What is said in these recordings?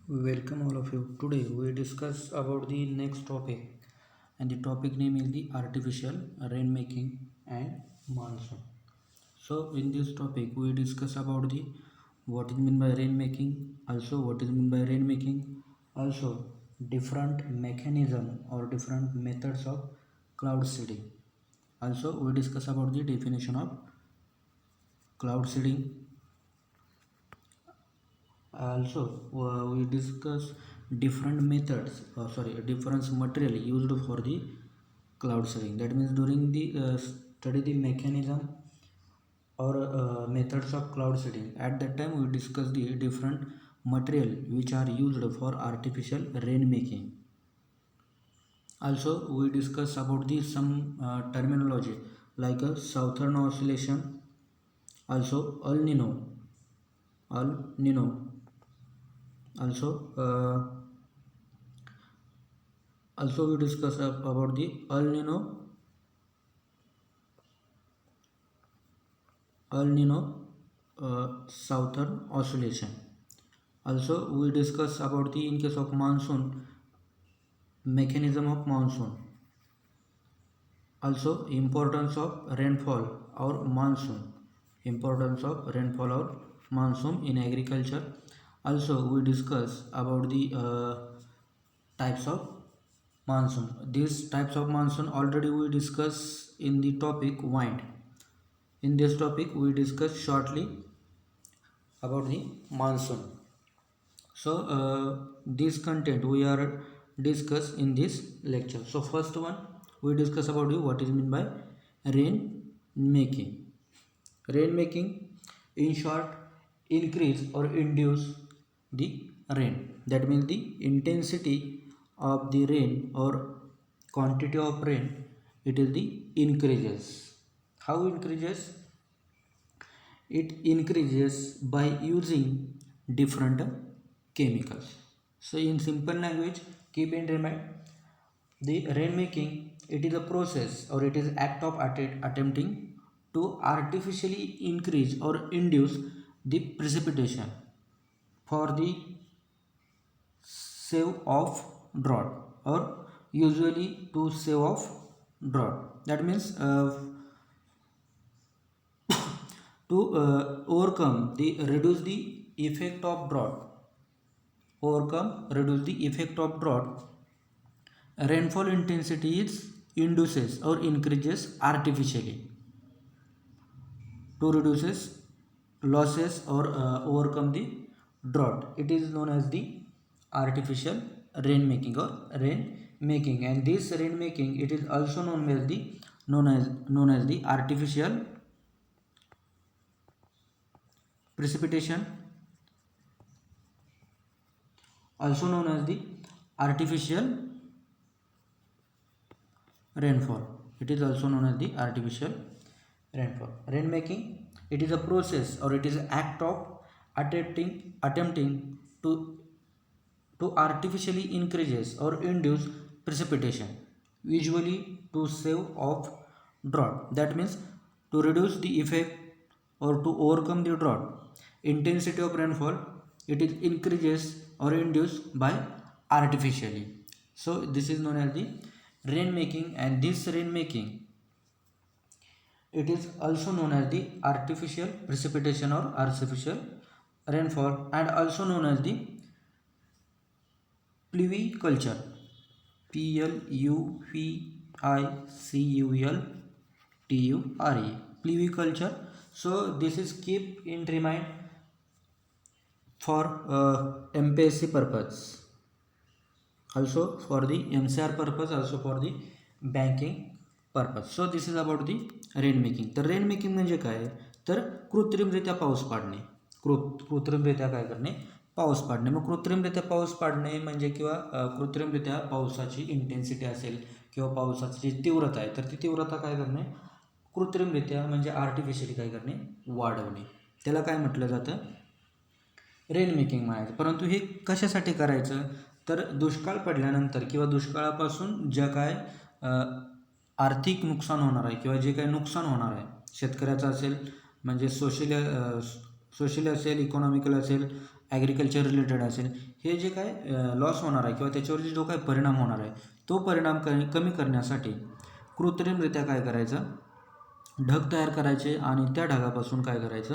Welcome all of you. Today we discuss about the next topic, and the topic name is the artificial rainmaking and monsoon. So in this topic we discuss about the what is meant by rainmaking, also what is meant by rainmaking, also different mechanism or different methods of cloud seeding. Also we discuss about the definition of cloud seeding. Also we discuss different methods different material used for the cloud seeding. That means during the study the mechanism or methods of cloud seeding, at that time we discuss the different material which are used for artificial rain making. Also we discuss about the some terminology like a southern oscillation, also El Nino, also we discuss about the El Nino southern oscillation. Also we discuss about the in case of monsoon mechanism of monsoon. Also importance of rainfall or monsoon in agriculture. Also we discuss about the types of monsoon. These types of monsoon already we discuss in the topic wind. In this topic we discuss shortly about the monsoon. So this content we are discuss in this lecture. So first one we discuss about you what is meant by rain making. Rain making in short increase or induce the rain. That means the intensity of the rain or quantity of rain, it is the increases. How increases? It increases by using different chemicals. So in simple language, keep in mind, the rainmaking, it is a process or it is act of attempting to artificially increase or induce the precipitation for the save of drought, or usually to save of drought. That means to overcome the reduce the effect of drought, rainfall intensity is induces or increases artificially to reduces losses or overcome the drought. It is known as the artificial rainmaking or rain making. And this rainmaking, it is also known as the artificial precipitation, also known as the artificial rainfall. It is also known as the artificial rainfall. Rainmaking, it is a process or it is an act of attempting to artificially increases or induce precipitation, usually to save of drought. That means to reduce the effect or to overcome the drought, intensity of rainfall, it is increases or induced by artificially. So this is known as the rainmaking. And this rainmaking, it is also known as the artificial precipitation or artificial rainfall, and also known as the pluviculture. Pluviculture. Pluviculture. So this is keep in mind for MPSC purpose, also for the MCR purpose, also for the banking purpose. So this is about the rainmaking. तर rainmaking म्हणजे काय? तर कृत्रिमरित्या पाऊस पाडणे. कृत्रिमरित्या काय करणे? पाऊस पाडणे. मग कृत्रिमरित्या पाऊस पाडणे म्हणजे किंवा कृत्रिमरित्या पावसाची इंटेन्सिटी असेल किंवा पावसाची जी तीव्रता आहे, तर ती तीव्रता काय करणे? कृत्रिमरित्या म्हणजे आर्टिफिशियली काय करणे? वाढवणे. त्याला काय म्हटलं जातं? रेनमेकिंग म्हणायचं. परंतु हे कशासाठी करायचं? तर दुष्काळ पडल्यानंतर किंवा दुष्काळापासून ज्या काय आर्थिक नुकसान होणार आहे किंवा जे काही नुकसान होणार आहे शेतकऱ्याचं असेल, म्हणजे सोशली असेल, इकॉनॉमिकल असेल, ॲग्रिकल्चर रिलेटेड असेल, हे जे काय लॉस होणार आहे किंवा त्याच्यावरती जो काय परिणाम होणार आहे तो परिणाम कमी करण्यासाठी कृत्रिमरित्या काय करायचं, ढग तयार करायचे आणि त्या ढगापासून काय करायचं,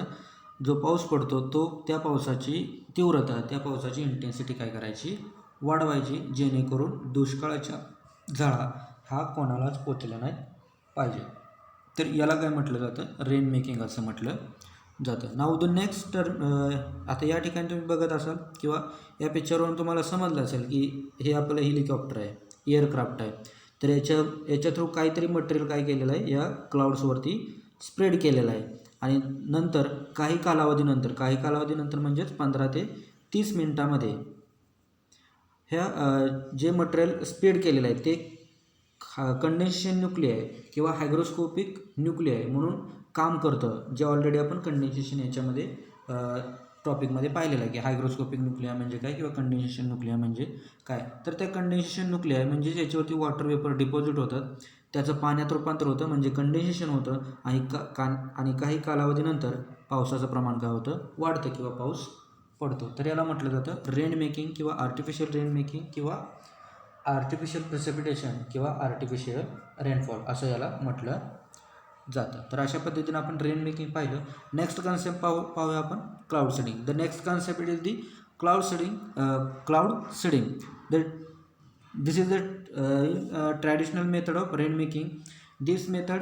जो पाऊस पडतो तो त्या पावसाची तीव्रता, त्या पावसाची इंटेन्सिटी काय करायची, वाढवायची, जेणेकरून दुष्काळाच्या झळा हा कोणालाच पोचला नाही पाहिजे. तर याला काय म्हटलं जातं, रेन मेकिंग असं म्हटलं जातं. नाव द नेक्स्ट टर्म, आता या ठिकाणी तुम्ही बघत असाल किंवा या पिक्चरवरून तुम्हाला समजलं असेल की हे आपलं हेलिकॉप्टर आहे, एअरक्राफ्ट आहे. तर याच्या थ्रू काहीतरी मटेरियल काय केलेलं आहे, या क्लाउड्सवरती स्प्रेड केलेलं आहे आणि नंतर काही कालावधीनंतर म्हणजेच 15 ते 30 मिनटामध्ये ह्या जे मटेरियल स्प्रेड केलेलं आहे ते कंडेन्सेशन न्यूक्लिआय किंवा हायग्रोस्कोपिक न्यूक्लिआय म्हणून काम करतं, जे ऑलरेडी आपण कंडेन्सेशन याच्यामध्ये टॉपिकमध्ये पाहिलेलं आहे की हायग्रोस्कोपिक न्यूक्लिआय म्हणजे काय किंवा कंडेन्सेशन न्यूक्लिआय म्हणजे काय. तर त्या कंडेन्सेशन न्यूक्लिआय म्हणजे याच्यावरती वॉटर वेपर डिपॉझिट होतात, त्याचं पाण्यात रूपांतर होतं म्हणजे कंडेन्सेशन होतं आणि काही कालावधीनंतर पावसाचं प्रमाण काय होतं, वाढतं किंवा पाऊस पडतो. तर याला म्हटलं जातं रेन मेकिंग किंवा आर्टिफिशियल रेन मेकिंग किंवा आर्टिफिशियल प्रेसिपिटेशन किंवा आर्टिफिशियल रेनफॉल असं याला म्हटलं जातं. तर अशा पद्धतीनं आपण रेन मेकिंग पाहिलं. नेक्स्ट कन्सेप्ट पाहूया आपण cloud seeding. The next concept is the cloud seeding. This is the traditional method of rain making. This method,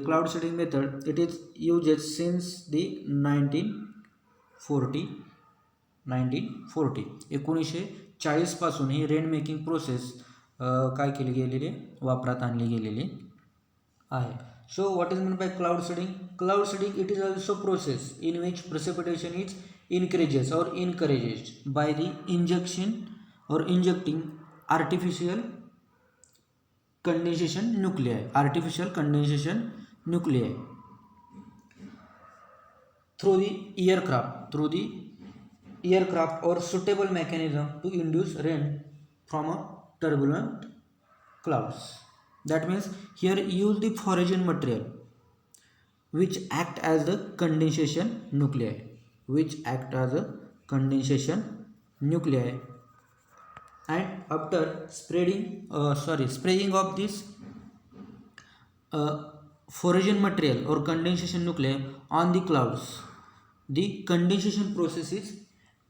cloud seeding method, it is used since the 1940. 1940 पासून ही rain making process काय केली गेलेली आहे, वापरात आणली गेलेली आहे. So what is meant by cloud seeding? Cloud seeding, it is also process in which precipitation is increases or encouraged by the injection or injecting artificial condensation nuclei through the aircraft or suitable mechanism to induce rain from a turbulent clouds. That means here use the foreign material which act as the condensation nuclei, and after spraying of this foreign material or condensation nuclei on the clouds, the condensation process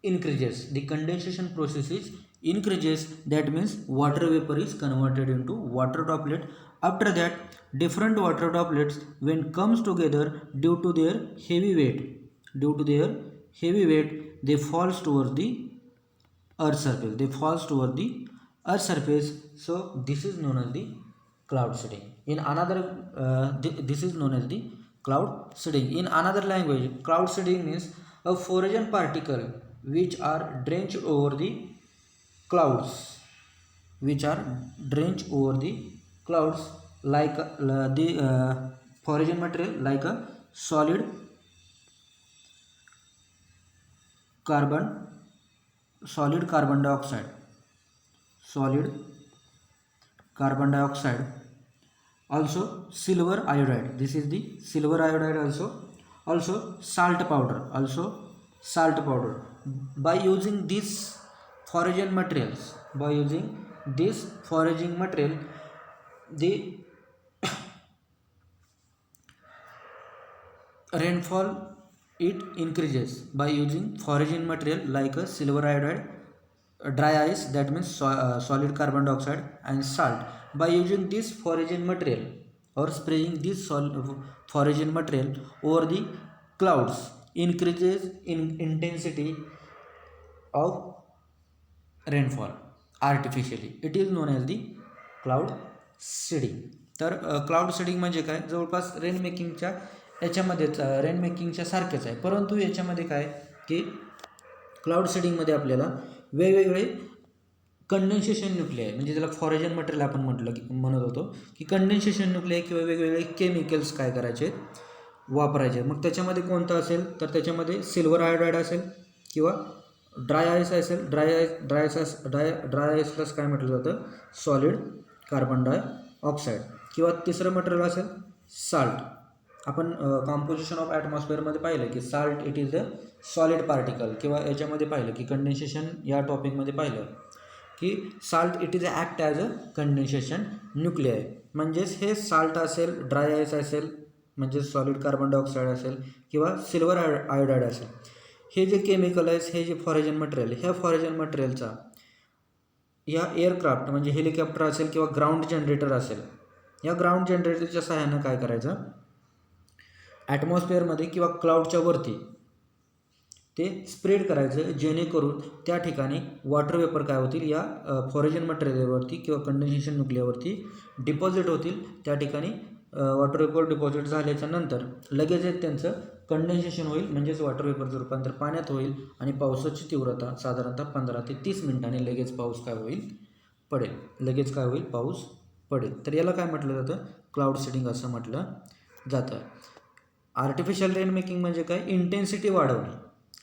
increases. That means water vapor is converted into water droplet. After that, different water droplets when comes together due to their heavy weight they falls towards the earth surface. So this is known as the cloud seeding. This is known as the cloud seeding. In another language, cloud seeding means a foreign particle which are drenched over the clouds, like the foreign material like a solid carbon dioxide, also silver iodide. This is the silver iodide, also salt powder. By using these foraging material, the rainfall it increases by using foraging material like a silver iodide, dry ice, that means solid carbon dioxide, and salt. By using this foraging material or spraying this foraging material over the clouds increases in intensity of rainfall artificially. It is known as the cloud seeding. तर cloud seeding म्हणजे काय, जवळपास rain मेकिंगच्या सारखेच आहे, परंतु याच्यामध्ये काय की क्लाउड सीडिंगमध्ये आपल्याला वेगवेगळे कंडेन्सेशन न्यूक्लिआय म्हणजे त्याला फॉरेजन मटेरियल आपण म्हणत होतो की कंडेन्सेशन न्यूक्लिआय किंवा वेगवेगळे केमिकल्स काय करायचे, वापरायचे. मग त्याच्यामध्ये कोणतं असेल तर त्याच्यामध्ये सिल्वर आयोडाईड असेल किंवा ड्राय आईस असेल. ड्राय आईसला काय म्हटलं जातं, सॉलिड कार्बन डायऑक्साईड, किंवा तिसरं मटेरियल असेल साल्ट. आपण कॉम्पोजिशन ऑफ ॲटमॉस्फिअरमध्ये पाहिलं की salt it is a solid particle, किंवा याच्यामध्ये पाहिलं की कंडेन्सेशन या टॉपिकमध्ये पाहिलं की salt it is act as a condensation nuclei. म्हणजेच हे साल्ट असेल, ड्राय आईस असेल म्हणजे सॉलिड कार्बन डायऑक्साईड असेल, किंवा सिल्वर आयोडाईड असेल, हे जे केमिकल आहे, हे जे फॉरेजन मटेरियल, ह्या फॉरेजन मटेरियलचा या एअरक्राफ्ट म्हणजे हेलिकॉप्टर असेल किंवा ग्राउंड जनरेटर असेल, या ग्राउंड जनरेटरच्या सहाय्यानं काय करायचं, ॲटमॉस्फिअरमध्ये किंवा क्लाउडच्या वरती ते स्प्रेड करायचं, जेणेकरून त्या ठिकाणी वॉटर वेपर काय होतील, या फॉरेजन मटेरियलवरती किंवा कंडेन्सेशन न्यूक्लियावरती डिपॉझिट होतील. त्या ठिकाणी वॉटर वेपर डिपॉझिट झाल्याच्या नंतर लगेच त्यांचं कंडेन्सेशन होईल, म्हणजेच वॉटर वेपरचं रूपांतर पाण्यात होईल आणि पावसाची तीव्रता साधारणतः 15 ते 30 मिनिटांनी लगेच पाऊस काय होईल, पडेल. लगेच काय होईल, पाऊस पडेल. तर याला काय म्हटलं जातं, क्लाउड सीडिंग असं म्हटलं जातं. आर्टिफिशियल रेन मेकिंग म्हणजे काय, इंटेन्सिटी वाढवणे.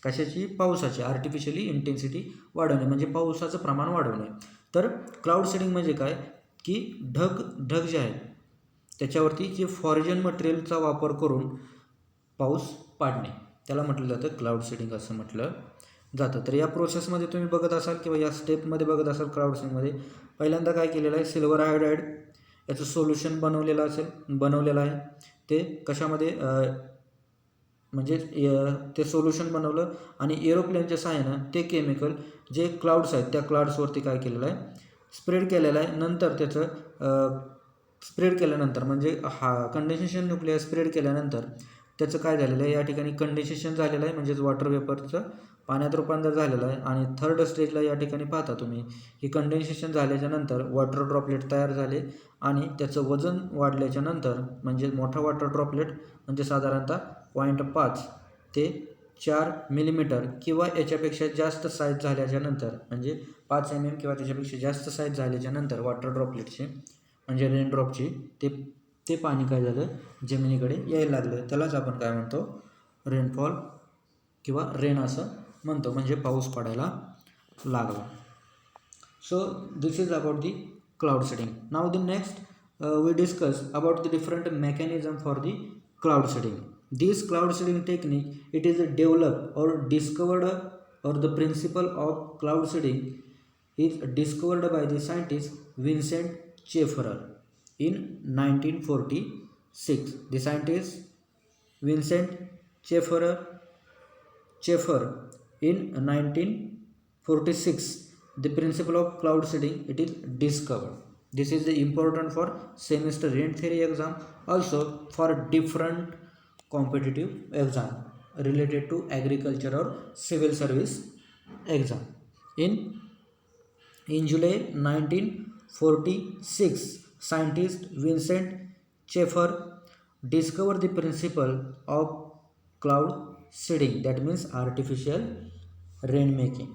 कशाची, पावसाची. आर्टिफिशियली इंटेन्सिटी वाढवणे म्हणजे पावसाचं प्रमाण वाढवणे. तर क्लाउड सीडिंग म्हणजे काय की ढग जे आहे त्याच्यावरती जे फॉरेजन मटेरियलचा वापर करून पाऊस पाडणे, त्याला म्हटलं जातं क्लाउड सीडिंग असं म्हटलं जातं. तर या प्रोसेसमध्ये तुम्ही बघत असाल किंवा या स्टेपमध्ये बघत असाल क्लाउड सीडिंगमध्ये, पहिल्यांदा काय केलेलं आहे, सिल्वर आयोडाईड याचं सोल्युशन बनवलेलं आहे. ते कशामध्ये म्हणजे ते सोल्युशन बनवलं आणि एरोप्लेनच्या सहाय्यानं ते केमिकल जे क्लाउड्स आहेत त्या क्लाउड्सवरती काय केलेलं आहे, स्प्रेड केलेलं आहे. नंतर त्याचं स्प्रेड केल्यानंतर म्हणजे कंडेन्सेशन न्यूक्लियर स्प्रेड केल्यानंतर त्याचं काय झालेलं आहे, या ठिकाणी कंडेन्सेशन झालेलं आहे, म्हणजेच वॉटर वेपरचं पाण्यात रूपांतर झालेलं आहे. आणि थर्ड स्टेजला या ठिकाणी पाहता तुम्ही की कंडेन्सेशन झाल्याच्या नंतर वॉटर ड्रॉपलेट तयार झाले आणि त्याचं वजन वाढल्याच्या नंतर म्हणजे मोठा वॉटर ड्रॉपलेट म्हणजे साधारणतः 0.5 ते 4 मिलीमीटर किंवा याच्यापेक्षा जास्त साईज झाल्याच्या नंतर म्हणजे 5 mm किंवा त्याच्यापेक्षा जास्त साईज झाल्याच्या नंतर वॉटर ड्रॉपलेटचे म्हणजे रेन ड्रॉपची ते पाणी काय झालं, जमिनीकडे यायला लागलं. त्यालाच आपण काय म्हणतो, रेनफॉल किंवा रेन असं म्हणतो, म्हणजे पाऊस पडायला लागला. So this is about the cloud seeding. Now the next we discuss about the different mechanism for the cloud seeding. This cloud seeding technique, it is developed or discovered, or the principle of cloud seeding is discovered by the scientist Vincent Schaeffer in 1946. The scientist Vincent Schaeffer in 1946, the principle of cloud seeding it is discovered. This is important for semester end theory exam, also for different competitive exam related to agriculture or civil service exam. In July 1946, scientist Vincent Schaeffer discovered the principle of cloud seeding, that means artificial rain making.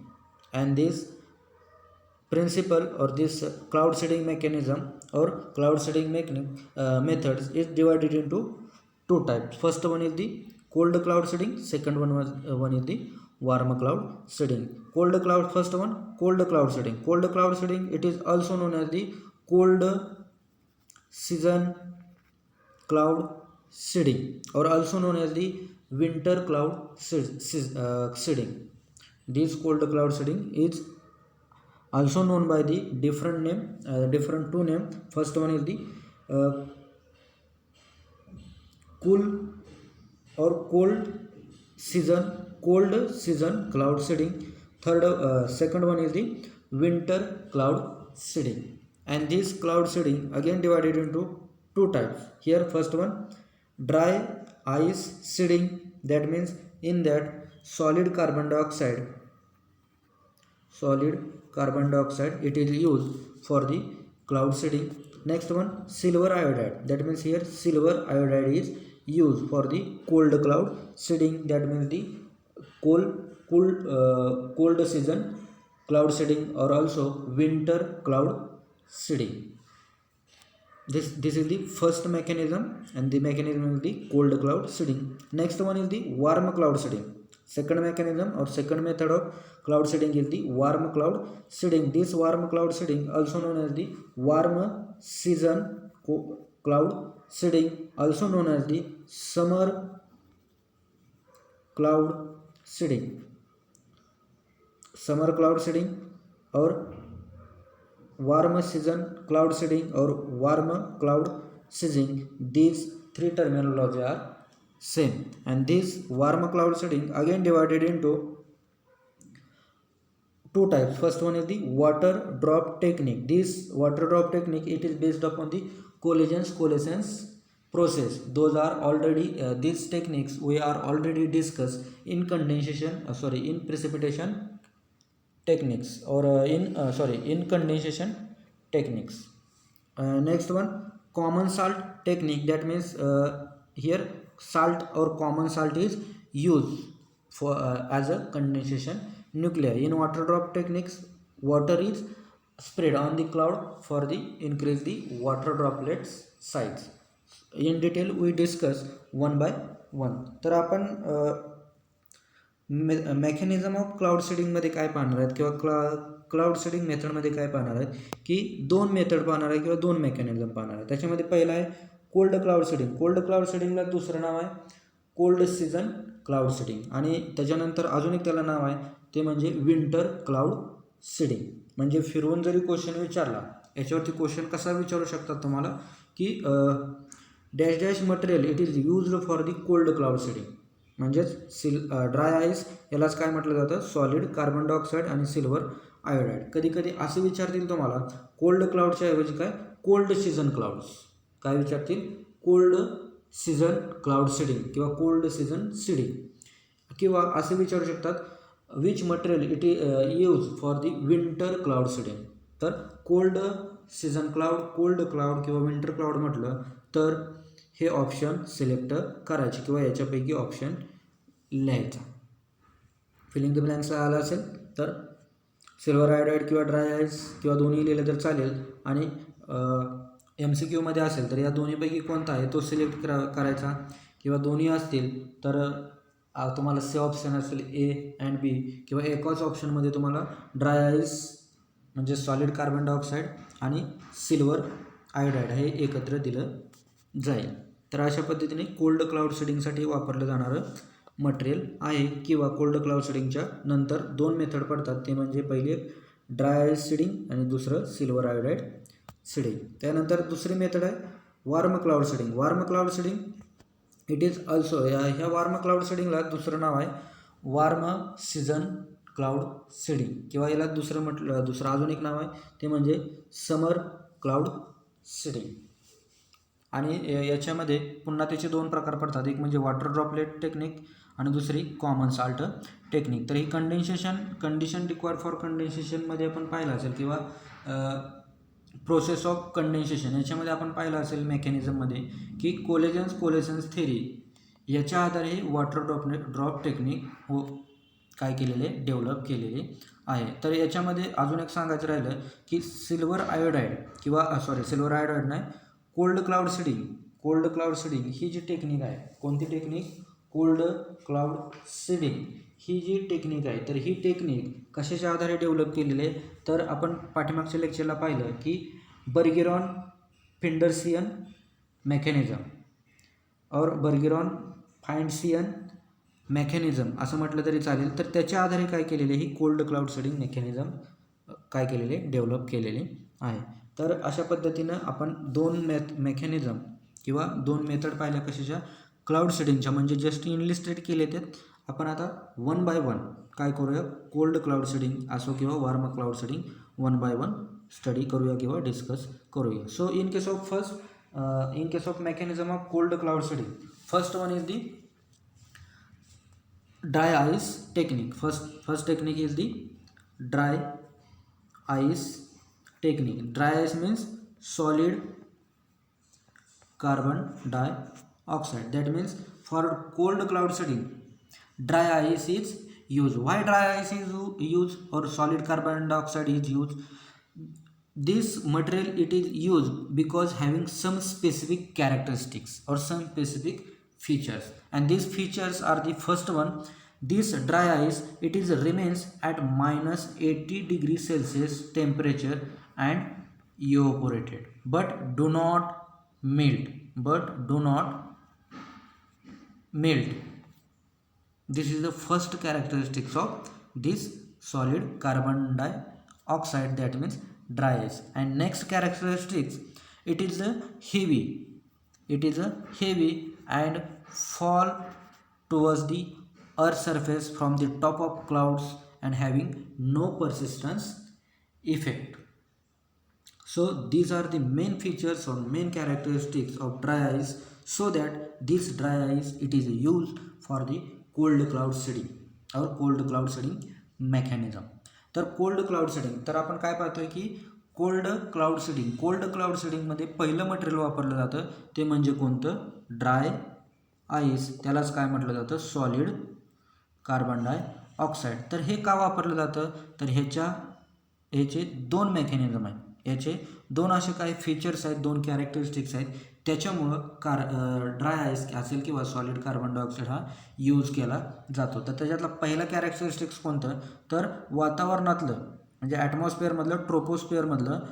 And this principle or this cloud seeding mechanism or cloud seeding methods is divided into two types. First one is the cold cloud seeding, second one is the warm cloud seeding. Cold cloud seeding. Cold cloud seeding, it is also known as the cold season cloud seeding, or also known as the winter cloud seeding. This cold cloud seeding is also known by the different two name. First one is the cool or cold season cloud seeding. Second one is the winter cloud seeding. And this cloud seeding again divided into two types. Here first one, dry ice seeding, that means in that solid carbon dioxide it is used for the cloud seeding. Next one, silver iodide, that means here silver iodide is used for the cold cloud seeding, that means the cold season cloud seeding, or also winter cloud seeding. This is the first mechanism, and the mechanism is the cold cloud seeding. Next one is the warm cloud seeding. Second mechanism or second method of cloud seeding is the warm cloud seeding. This warm cloud seeding also known as the warm season cloud seeding, also known as the summer cloud seeding, summer cloud seeding or warm season cloud seeding or warm cloud seeding. These three terminology are same, and this warm cloud seeding again divided into two types. First one is the water drop technique. This water drop technique, it is based upon the coalescence process. Those are already these techniques we are already discussed in in precipitation techniques or in condensation techniques. Next one, common salt technique. That means here salt or common salt is used for as a condensation nuclei. In water drop techniques, water is spread on the cloud for the increase the water droplets size. In detail we discuss one by one. तर आपण mechanism of cloud सीडिंगमध्ये काय पाहणार आहेत किंवा cloud seeding मेथडमध्ये काय पाहणार आहेत की दोन मेथड पाहणार आहे किंवा दोन मेकॅनिझम पाहणार आहे. त्याच्यामध्ये पहिला आहे cold cloud seeding. Cold cloud सीडिंगला दुसरं नाव आहे कोल्ड सीझन क्लाउड सीडिंग, आणि त्याच्यानंतर अजून एक त्याला नाव आहे ते म्हणजे विंटर क्लाउड सीडिंग. म्हणजे फिरवून जरी क्वेश्चन विचारला, याच्यावरती क्वेश्चन कसा विचारू शकतात तुम्हाला की dash dash material it is used for the cold cloud seeding. म्हणजेच ड्राय आईस यालाच काय म्हटलं जातं, सॉलिड कार्बन डायऑक्साईड आणि सिल्वर आयोडाईड. कधी कधी असे विचारतील तुम्हाला कोल्ड क्लाउडच्या ऐवजी काय कोल्ड सीझन क्लाउड्स, काय विचारतील कोल्ड सीझन क्लाउड सीडिंग किंवा कोल्ड सीझन सीडिंग, किंवा असे विचारू शकतात which material it use for the winter cloud seeding. तर cold season cloud, cold cloud किंवा विंटर क्लाउड म्हटलं तर हे ऑप्शन सिलेक्ट करायचे किंवा याच्यापैकी ऑप्शन लिहायचा. फिलिंग द ब्लँक्सला आला असेल तर सिल्वर आयोडाईड किंवा ड्राय आईस किंवा दोन्ही लिहिलं तर चालेल, आणि MCQमध्ये असेल तर या दोन्हीपैकी कोणता आहे तो सिलेक्ट करायचा, किंवा दोन्ही असतील तर तुम्हाला से ऑप्शन असेल A अँड B, किंवा एकाच ऑप्शनमध्ये तुम्हाला ड्राय आईस म्हणजे सॉलिड कार्बन डायऑक्साईड आणि सिल्वर आयोडाईड हे एकत्र दिलं जाईल. तर अशा पद्धतीने कोल्ड क्लाउड सीडिंगसाठी वापरलं जाणारं मटेरियल आहे, किंवा कोल्ड क्लाउड सीडिंगच्या नंतर दोन मेथड पडतात, ते म्हणजे पहिले ड्राय आईस सीडिंग आणि दुसरं सिल्वर आयोडाईड सीडिंग. त्यानंतर दुसरी मेथड आहे warm cloud seeding. Warm cloud seeding it is also, ह्या वॉर्म क्लाउड सीडिंगला दुसरं नाव आहे वॉर्म सीझन क्लाउड सीडिंग, किंवा याला दुसरं अजून एक नाव आहे ते म्हणजे समर क्लाउड सीडिंग. आणि याच्यामध्ये पुन्हा त्याचे दोन प्रकार पडतात, एक म्हणजे वॉटर ड्रॉपलेट टेक्निक आणि दुसरी कॉमन साल्ट टेक्निक. तर ही कंडिशन रिक्वायर्ड फॉर कंडेन्सेशनमध्ये आपण पाहिलं असेल, किंवा प्रोसेस ऑफ कंडेन्सेशन याच्यामध्ये आपण पाहिलं असेल मेकॅनिझममध्ये की कोलेसेन्स थेरी याच्या आधारे वॉटर ड्रॉप टेक्निक काय केलेले डेव्हलप केलेले आहे. तर याच्यामध्ये अजून एक सांगायचं राहिलं की सिल्वर आयोडाईड नाही, कोल्ड क्लाउड सीडिंग ही जी टेक्निक आहे, कोणती टेक्निक, कोल्ड क्लाउड सीडिंग ही जी टेक्निक आहे, तर ही टेक्निक कशाच्या आधारे डेव्हलप केलेली आहे, तर आपण पाठीमागच्या लेक्चरला पाहिलं की बर्गेरॉन फेंडरसियन मेकॅनिझम और बर्गेरॉन फाइंडसियन मेकॅनिझम असं म्हटलं तरी चालेल. तर त्याच्या आधारे काय केलेले ही कोल्ड क्लाउड सीडिंग मेकॅनिझम काय केलेले डेव्हलप केलेले आहे. तर अशा पद्धतीनं आपण दोन मेकॅनिझम किंवा दोन मेथड पाहिल्या कशाच्या, क्लाउड सीडिंगच्या, म्हणजे जस्ट इनलिस्टेड केले ते. आपण आता वन बाय वन काय करूया, कोल्ड क्लाउड सीडिंग असो किंवा warm cloud seeding one by one study करूया किंवा डिस्कस करूया. So in case of mechanism of cold cloud seeding, first one is the dry ice technique. First technique is the dry ice technique. Dry ice means solid carbon dioxide. That means for cold cloud seeding dry ice is used. Why dry ice is used or solid carbon dioxide is used? This material it is used because having some specific characteristics or some specific features, and these features are the first one, this dry ice it is remains at minus 80 degrees Celsius temperature and evaporated but do not melt. but do not melt. This is the first characteristics of this solid carbon dioxide, that means dry ice. And next characteristics, it is a heavy. It is a heavy and fall towards the earth surface from the top of clouds and having no persistence effect. So these are the main features or main characteristics of dry ice, so that this dry ice it is used for the cold cloud seeding or cold cloud seeding mechanism. तर cold cloud seeding, तर आपण काय पाहतोय की cold cloud सीडिंगमध्ये पहिलं material वापरलं जातं ते म्हणजे कोणतं, ड्राय आईस. त्यालाच काय म्हटलं जातं, सॉलिड कार्बन डायऑक्साईड. तर हे का वापरलं जातं, तर ह्याचे दोन मेकॅनिझम आहेत. याचे दोन असे काही फीचर्स आहेत, दोन कॅरेक्टरिस्टिक्स आहेत, त्याच्यामुळं ड्राय आईस असेल किंवा सॉलिड कार्बन डायऑक्साईड हा यूज केला जातो. तर त्याच्यातला पहिला कॅरेक्टरिस्टिक्स कोणतं, तर वातावरणातलं म्हणजे ॲटमॉस्फिअरमधलं ट्रोपोस्फिअरमधलं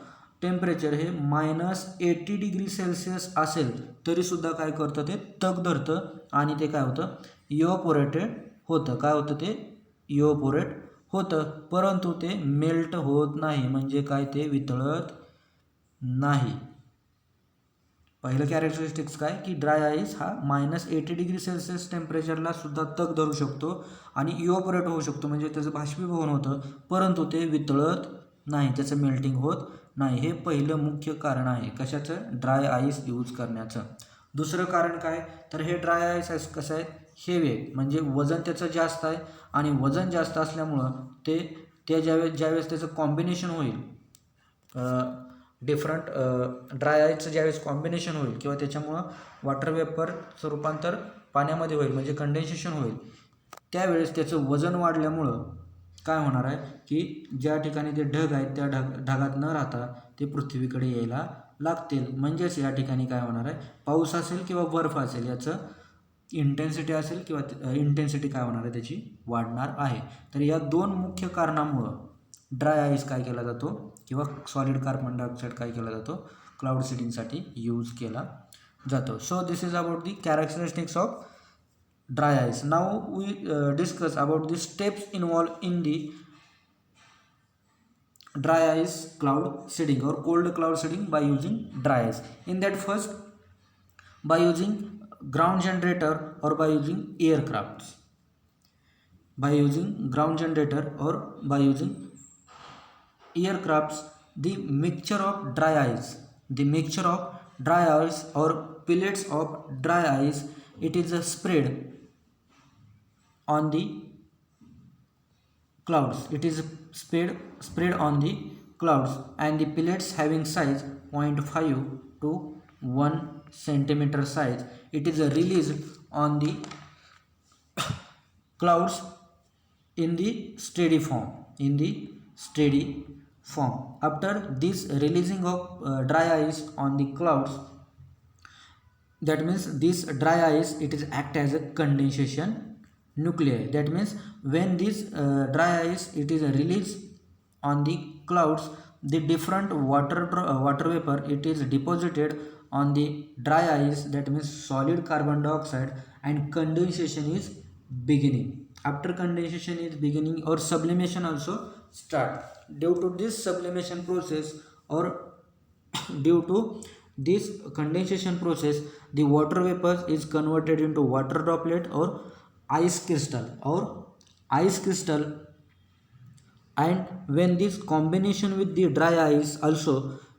टेम्परेचर हे -80 डिग्री सेल्सिअस असेल तरीसुद्धा काय करतं, ते तग धरतं आणि ते काय होतं, इव्हपोरेटेड होतं. काय होतं, ते इव्हपोरेट होतं, परंतु ते मेल्ट होत नाही. म्हणजे काय, ते वितळत नाही. पहिलं कॅरेक्टरिस्टिक्स काय की ड्राय आईस हा -80 डिग्री सेल्सिअस टेम्परेचरला सुद्धा तग धरू शकतो आणि इव्हपोरेट होऊ शकतो, म्हणजे त्याचं बाष्पीभवन होतं, परंतु ते वितळत नाही, त्याचं मेल्टिंग होत नाही. हे पहिलं मुख्य कारण आहे कशाचं, ड्राय आईस यूज करण्याचं. दुसरं कारण काय, तर हे ड्राय आईस कसं आहे, हेवी आहे, म्हणजे वजन त्याचं जास्त आहे आणि वजन जास्त असल्यामुळं ते ज्यावेळेस त्याचं कॉम्बिनेशन होईल, डिफरंट ड्राय आईसचं ज्यावेळेस कॉम्बिनेशन होईल किंवा त्याच्यामुळं वॉटर वेपरचं रूपांतर पाण्यामध्ये होईल, म्हणजे कंडेन्सेशन होईल, त्यावेळेस त्याचं वजन वाढल्यामुळं काय होणार आहे की ज्या ठिकाणी ते ढग आहेत त्या ढगात न राहता ते पृथ्वीकडे यायला लागतील. म्हणजेच या ठिकाणी काय होणार आहे, पाऊस असेल किंवा बर्फ असेल, याचं इंटेन्सिटी असेल किंवा इंटेन्सिटी काय होणार आहे, त्याची वाढणार आहे. तर या दोन मुख्य कारणामुळं ड्राय आईस काय केला जातो किंवा सॉलिड कार्बन डायऑक्साईड काय केला जातो, क्लाउड सीडिंगसाठी यूज केला जातो. So this is about the characteristics of dry ice. Now we discuss about the steps involve in the dry ice cloud seeding or cold cloud seeding by using dry ice. In that, first, by using ground generator or by using aircrafts. By using ground generator or by using aircrafts, the mixture of dry ice or pellets of dry ice, it is spread on the clouds. It is spread on the clouds, and the pellets having size 0.5 to 1 centimeter size, it is released on the clouds in the steady form. After this releasing of dry ice on the clouds, that means this dry ice it is act as a condensation nuclei. That means when this dry ice it is released on the clouds, the different water vapor it is deposited on the dry ice, that means solid carbon dioxide, and condensation is beginning. After condensation is beginning, or sublimation also start. Due to this sublimation process or due to this condensation process, the water vapor is converted into water droplet or ice crystal, and when this combination with the dry ice also,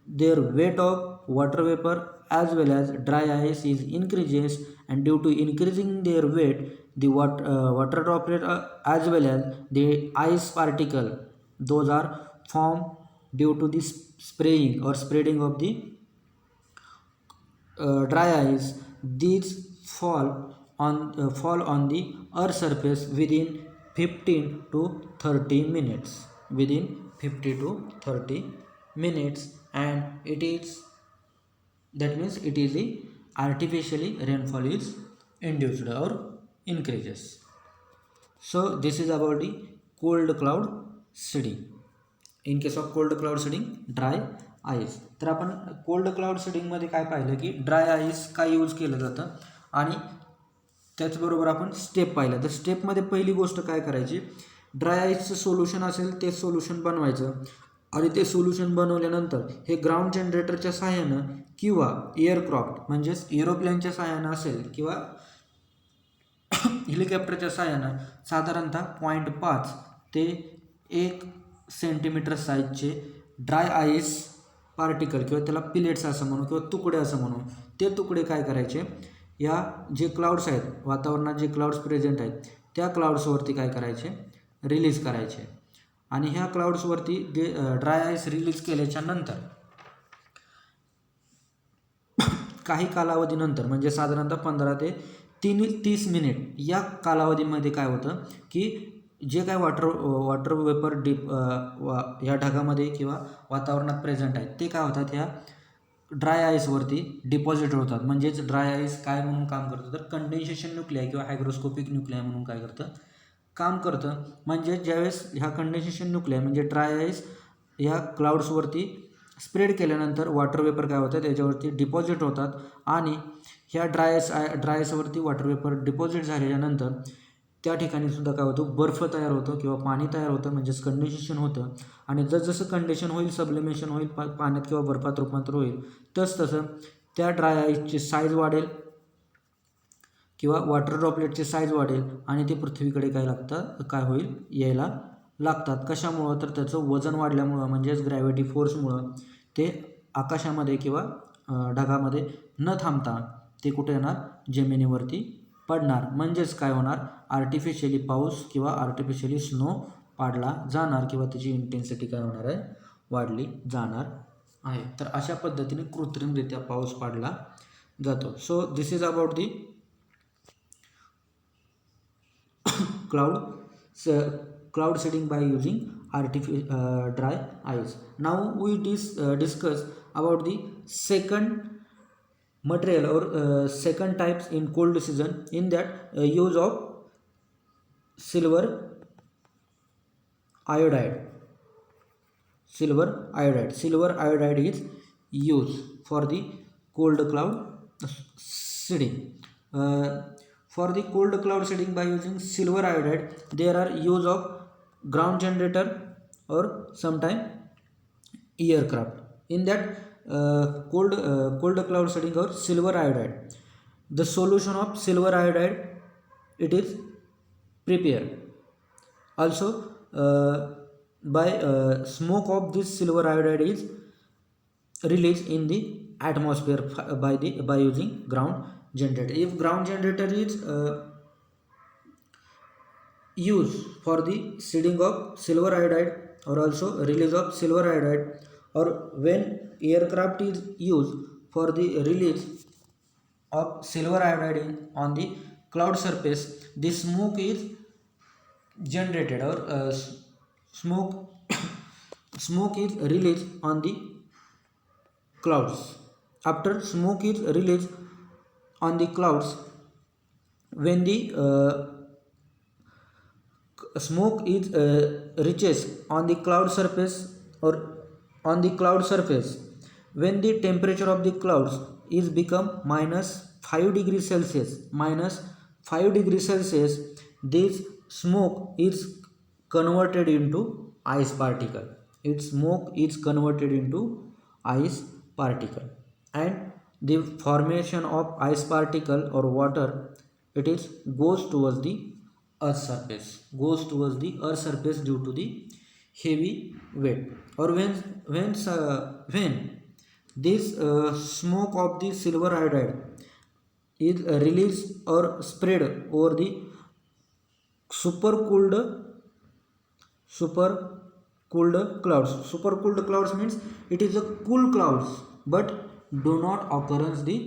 their weight of water vapor as well as dry ice is increases, and due to increasing their weight, the water droplet as well as the ice particle, those are formed due to this spraying or spreading of the dry ice. These fall on the earth surface within 15 to 30 minutes, and that means it is artificially rainfall is induced or increases. So this is about the cold cloud seeding. In case of cold cloud seeding, dry ice. तर आपण cold cloud सीडिंगमध्ये काय पाहिलं की dry ice काय use केलं जातं आणि त्याचबरोबर आपण स्टेप पाहिलं. तर स्टेपमध्ये पहिली गोष्ट काय करायची, ड्राय आईसचं सोल्युशन असेल ते सोल्युशन बनवायचं आणि ते सोल्युशन बनवल्यानंतर हे ग्राउंड जनरेटरच्या सहाय्यानं किंवा एअरक्राफ्ट म्हणजेच एरोप्लेनच्या सहाय्यानं असेल किंवा हेलिकॉप्टरच्या सहाय्यानं साधारणतः 0.5 ते 1 सेंटीमीटर साईजचे ड्राय आईस पार्टिकल किंवा त्याला पिलेट्स असं म्हणू किंवा तुकडे असं म्हणू, ते तुकडे काय करायचे, या जे क्लाउड्स आहेत वातावरणात जे क्लाउड्स प्रेझेंट आहेत त्या क्लाउड्सवरती काय करायचे, रिलीज करायचे. आणि ह्या क्लाउड्सवरती जे ड्राय आईस रिलीज केल्याच्या नंतर काही कालावधीनंतर म्हणजे साधारणतः 15 ते 30 मिनिट या कालावधीमध्ये काय होतं की जे काय वॉटर वेपर ह्या ढगामध्ये किंवा वातावरणात प्रेझेंट आहेत ते काय होतात, ह्या ड्राय आईसवरती डिपॉझिट होतात. म्हणजेच ड्राय आईस काय म्हणून काम करतं, तर कंडेन्सेशन न्यूक्लिआय किंवा हायग्रोस्कोपिक न्यूक्लिआय म्हणून काय करतं, काम करतं. म्हणजे ज्यावेळेस ह्या कंडेन्सेशन न्यूक्लिआय म्हणजे ड्राय आईस ह्या क्लाउड्सवरती स्प्रेड केल्यानंतर वॉटर वेपर काय होतं त्याच्यावरती डिपॉझिट होतात आणि ह्या ड्राय आईसवरती वॉटर वेपर डिपॉझिट झाल्यानंतर त्या ठिकाणी सुद्धा काय होतं, बर्फ तयार होतं किंवा पाणी तयार होतं, म्हणजेच कंडेन्सेशन होतं. आणि जसजसं कंडेन्सेशन होईल, सब्लिमेशन होईल, पाण्यात किंवा बर्फात रूपांतर होईल, तसतसं त्या ड्राय आईसची साईज वाढेल किंवा वॉटर ड्रॉपलेटची साईज वाढेल आणि ते पृथ्वीकडे काय होईल, यायला लागतात. कशामुळं, तर त्याचं वजन वाढल्यामुळं म्हणजेच ग्रॅव्हिटी फोर्समुळं ते आकाशामध्ये किंवा ढगामध्ये न थांबता ते कुठे येणार, जमिनीवरती पडणार. म्हणजेच काय होणार, आर्टिफिशियली पाऊस किंवा आर्टिफिशियली स्नो पाडला जाणार किंवा त्याची इंटेन्सिटी काय होणार आहे, वाढली जाणार आहे. तर अशा पद्धतीने कृत्रिमरित्या पाऊस पाडला जातो. So this is about the cloud seeding by using dry ice. Now we discuss about the second material or second types in cold season, in that use of silver iodide. Silver iodide is used for the cold cloud seeding. For the cold cloud seeding by using silver iodide, there are use of ground generator or sometime aircraft. In that cold cloud seeding or silver iodide, the solution of silver iodide, it is prepared. Also by smoke of this silver iodide is released in the atmosphere by using ground generator. If ground generator is used for the seeding of silver iodide or also release of silver iodide, or when aircraft is used for the release of silver iodide on the cloud surface, the smoke is generated or smoke is released on the clouds. After smoke is released on the clouds, when the smoke is reaches on the cloud surface or on the cloud surface, when the temperature of the clouds is become -5 degrees Celsius, this smoke is converted into ice particle. Its smoke is converted into ice particle, and the formation of ice particle or water, it is goes towards the earth surface due to the heavy weight. Or when this smoke of the silver iodide is released or spread over the supercooled clouds. Supercooled clouds means it is a cool clouds but do not occurrence the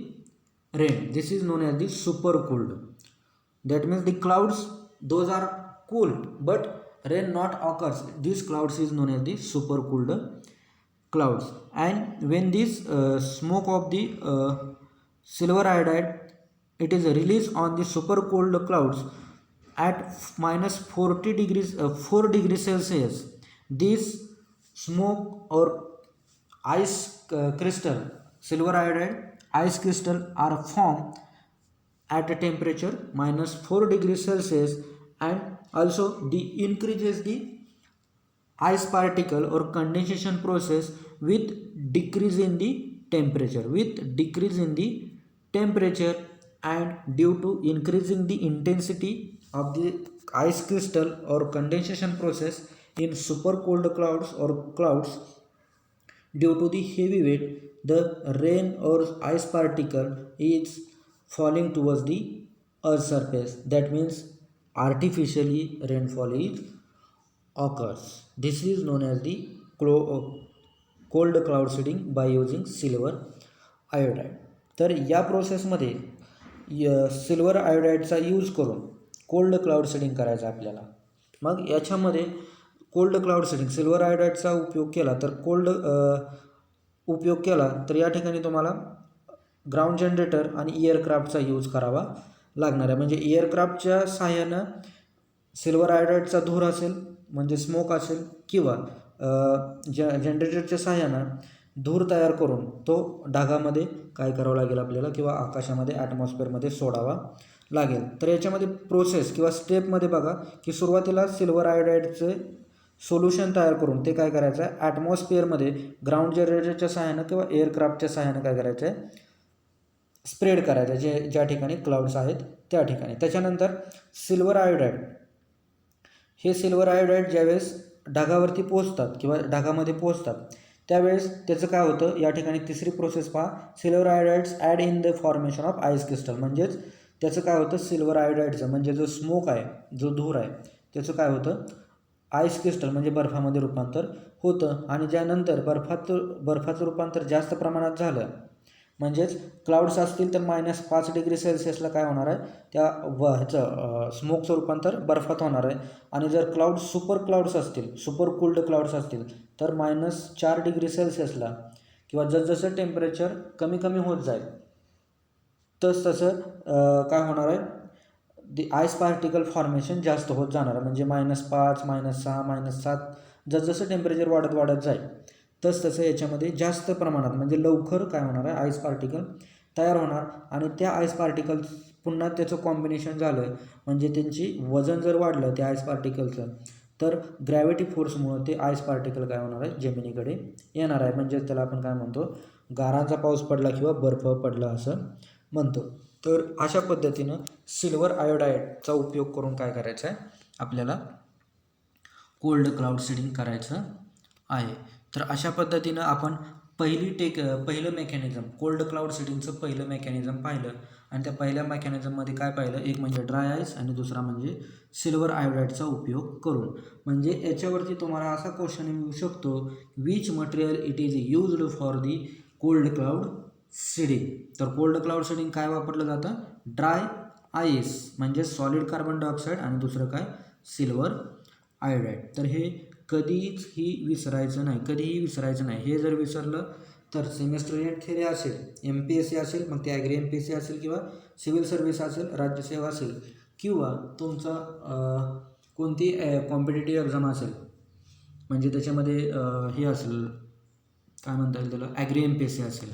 rain. This is known as the supercooled. That means the clouds, those are cool but rain not occurs. These clouds is known as the supercooled clouds. And when this smoke of the silver iodide, it is released on the supercooled clouds at -4 degrees Celsius, this smoke or ice crystal, silver iodide ice crystal are formed at a temperature -4 degrees Celsius, and also the increases the ice particle or condensation process with decrease in the temperature, and due to increasing the intensity of the ice crystal or condensation process in super cold clouds or clouds, due to the heavy weight, the rain or ice particle is falling towards the earth's surface. That means artificially rainfall is occurs. This is known as the cold cloud seeding by using silver iodide. तर या प्रोसेसमध्ये silver आयोडाईडचा use करून cold cloud seeding करायचं आपल्याला. मग याच्यामध्ये cold cloud seeding silver आयोडाईडचा उपयोग केला तर या ठिकाणी तुम्हाला ग्राउंड जनरेटर आणि एअरक्राफ्टचा यूज करावा लागणार आहे. म्हणजे एअरक्राफ्टच्या सहाय्यानं सिल्वर आयोडाईडचा धूर असेल म्हणजे स्मोक असेल, किंवा जनरेटरच्या सहाय्यानं धूर तयार करून तो ढगामध्ये काय करावं लागेल आपल्याला, किंवा आकाशामध्ये ॲटमॉस्फिअरमध्ये सोडावा लागेल. तर याच्यामध्ये प्रोसेस किंवा स्टेपमध्ये बघा की सुरुवातीला सिल्वर आयोडाईडचे सोल्युशन तयार करून ते काय करायचं आहे, ॲटमॉस्फिअरमध्ये ग्राउंड जनरेटरच्या सहाय्यानं किंवा एअरक्राफ्टच्या सहाय्यानं काय करायचं आहे, स्प्रेड करायचं आहे ज्या ठिकाणी क्लाउड्स आहेत त्या ठिकाणी. त्याच्यानंतर सिल्वर आयोडाईड ज्यावेळेस ढगावरती पोचतात किंवा ढगामध्ये पोचतात त्यावेळेस त्याचं काय होतं, या ठिकाणी तिसरी प्रोसेस पहा, silver iodides add in the formation of ice crystal. म्हणजेच त्याचं काय होतं, सिल्वर आयोडाईडचं म्हणजे जो स्मोक आहे, जो धूर आहे, त्याचं काय होतं, आईस क्रिस्टल म्हणजे बर्फामध्ये रूपांतर होतं. आणि ज्यानंतर बर्फाचं रूपांतर जास्त प्रमाणात झालं, म्हणजेच क्लाउड्स असतील तर -5 डिग्री सेल्सिअसला काय होणार आहे, त्या स्मोकचं रूपांतर बर्फात होणार आहे. आणि जर सुपर कोल्ड क्लाउड्स असतील तर -4 डिग्री सेल्सिअसला, किंवा जसजसं टेम्परेचर कमी कमी होत जाईल तसं काय होणार आहे, दी आईस पार्टिकल फॉर्मेशन जास्त होत जाणार. म्हणजे -5, -6, -7 जसजसं टेम्परेचर वाढत जाईल तसं याच्यामध्ये जास्त प्रमाणात म्हणजे लवकर काय होणार आहे, आईस पार्टिकल तयार होणार. आणि त्या आईस पार्टिकल पुन्हा त्याचं कॉम्बिनेशन झालं म्हणजे त्यांची वजन जर वाढलं त्या आईस पार्टिकलचं, तर ग्रॅव्हिटी फोर्समुळं ते आईस पार्टिकल काय होणार आहे, जमिनीकडे येणार आहे. म्हणजे त्याला आपण काय म्हणतो, गारांचा पाऊस पडला किंवा बर्फ पडला असं म्हणतो. तर अशा पद्धतीनं सिल्वर आयोडाईडचा उपयोग करून काय करायचं आहे, आपल्याला कोल्ड क्लाउड सीडिंग करायचं आहे. तर अशा पद्धतीनं आपण पहिलं मेकॅनिझम, कोल्ड क्लाउड सीडिंगचं पहिलं मेकॅनिझम पाहिलं. आणि त्या पहिल्या मेकॅनिझममध्ये काय पाहिलं, एक म्हणजे ड्राय आईस आणि दुसरा म्हणजे सिल्वर आयोडाईडचा उपयोग करून. म्हणजे याच्यावरती तुम्हाला असा क्वेश्चन येऊ शकतो, which material it is used for the cold cloud seeding. तर कोल्ड क्लाउड सीडिंग काय वापरलं जातं, ड्राय आईस म्हणजे सॉलिड कार्बन डायऑक्साईड आणि दुसरं काय, सिल्वर आयोडाईड. तर हे कधीही विसरायचं नाही. हे जर विसरलं तर सेमेस्टर एंड थेरी असेल, MPSC असेल, मग ते ॲग्री MPSC असेल, किंवा सिव्हिल सर्व्हिस असेल, राज्यसेवा असेल, किंवा तुमचा कोणती कॉम्पिटेटिव्ह एक्झाम असेल, म्हणजे त्याच्यामध्ये हे असेल, काय म्हणता येईल त्याला, ॲग्री MPSC असेल,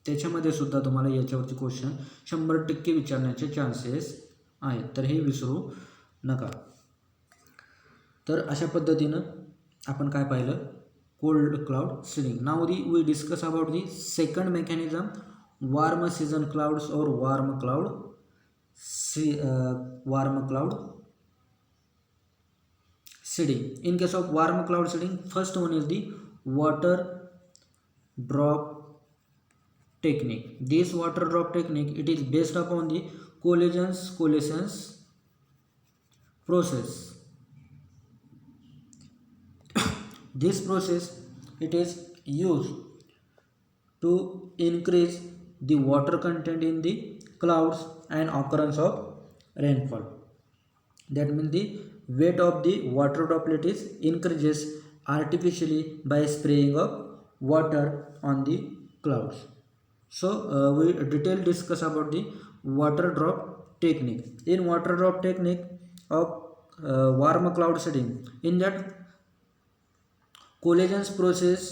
त्याच्यामध्ये सुद्धा तुम्हाला याच्यावरती क्वेश्चन 100% विचारण्याचे चान्सेस आहेत. तर हे विसरू नका. तर अशा पद्धतीनं आपण काय पाहिलं, cold cloud seeding. Now we discuss about the second mechanism, warm season clouds or warm cloud seeding. In case of warm cloud seeding, first one is the water drop technique. This water drop technique, it is based upon the coalescence process. This process, it is used to increase the water content in the clouds and occurrence of rainfall. That means the weight of the water droplet is increases artificially by spraying of water on the clouds. So we detail discuss about the water drop technique. In water drop technique of warm cloud seeding, in that coalescence process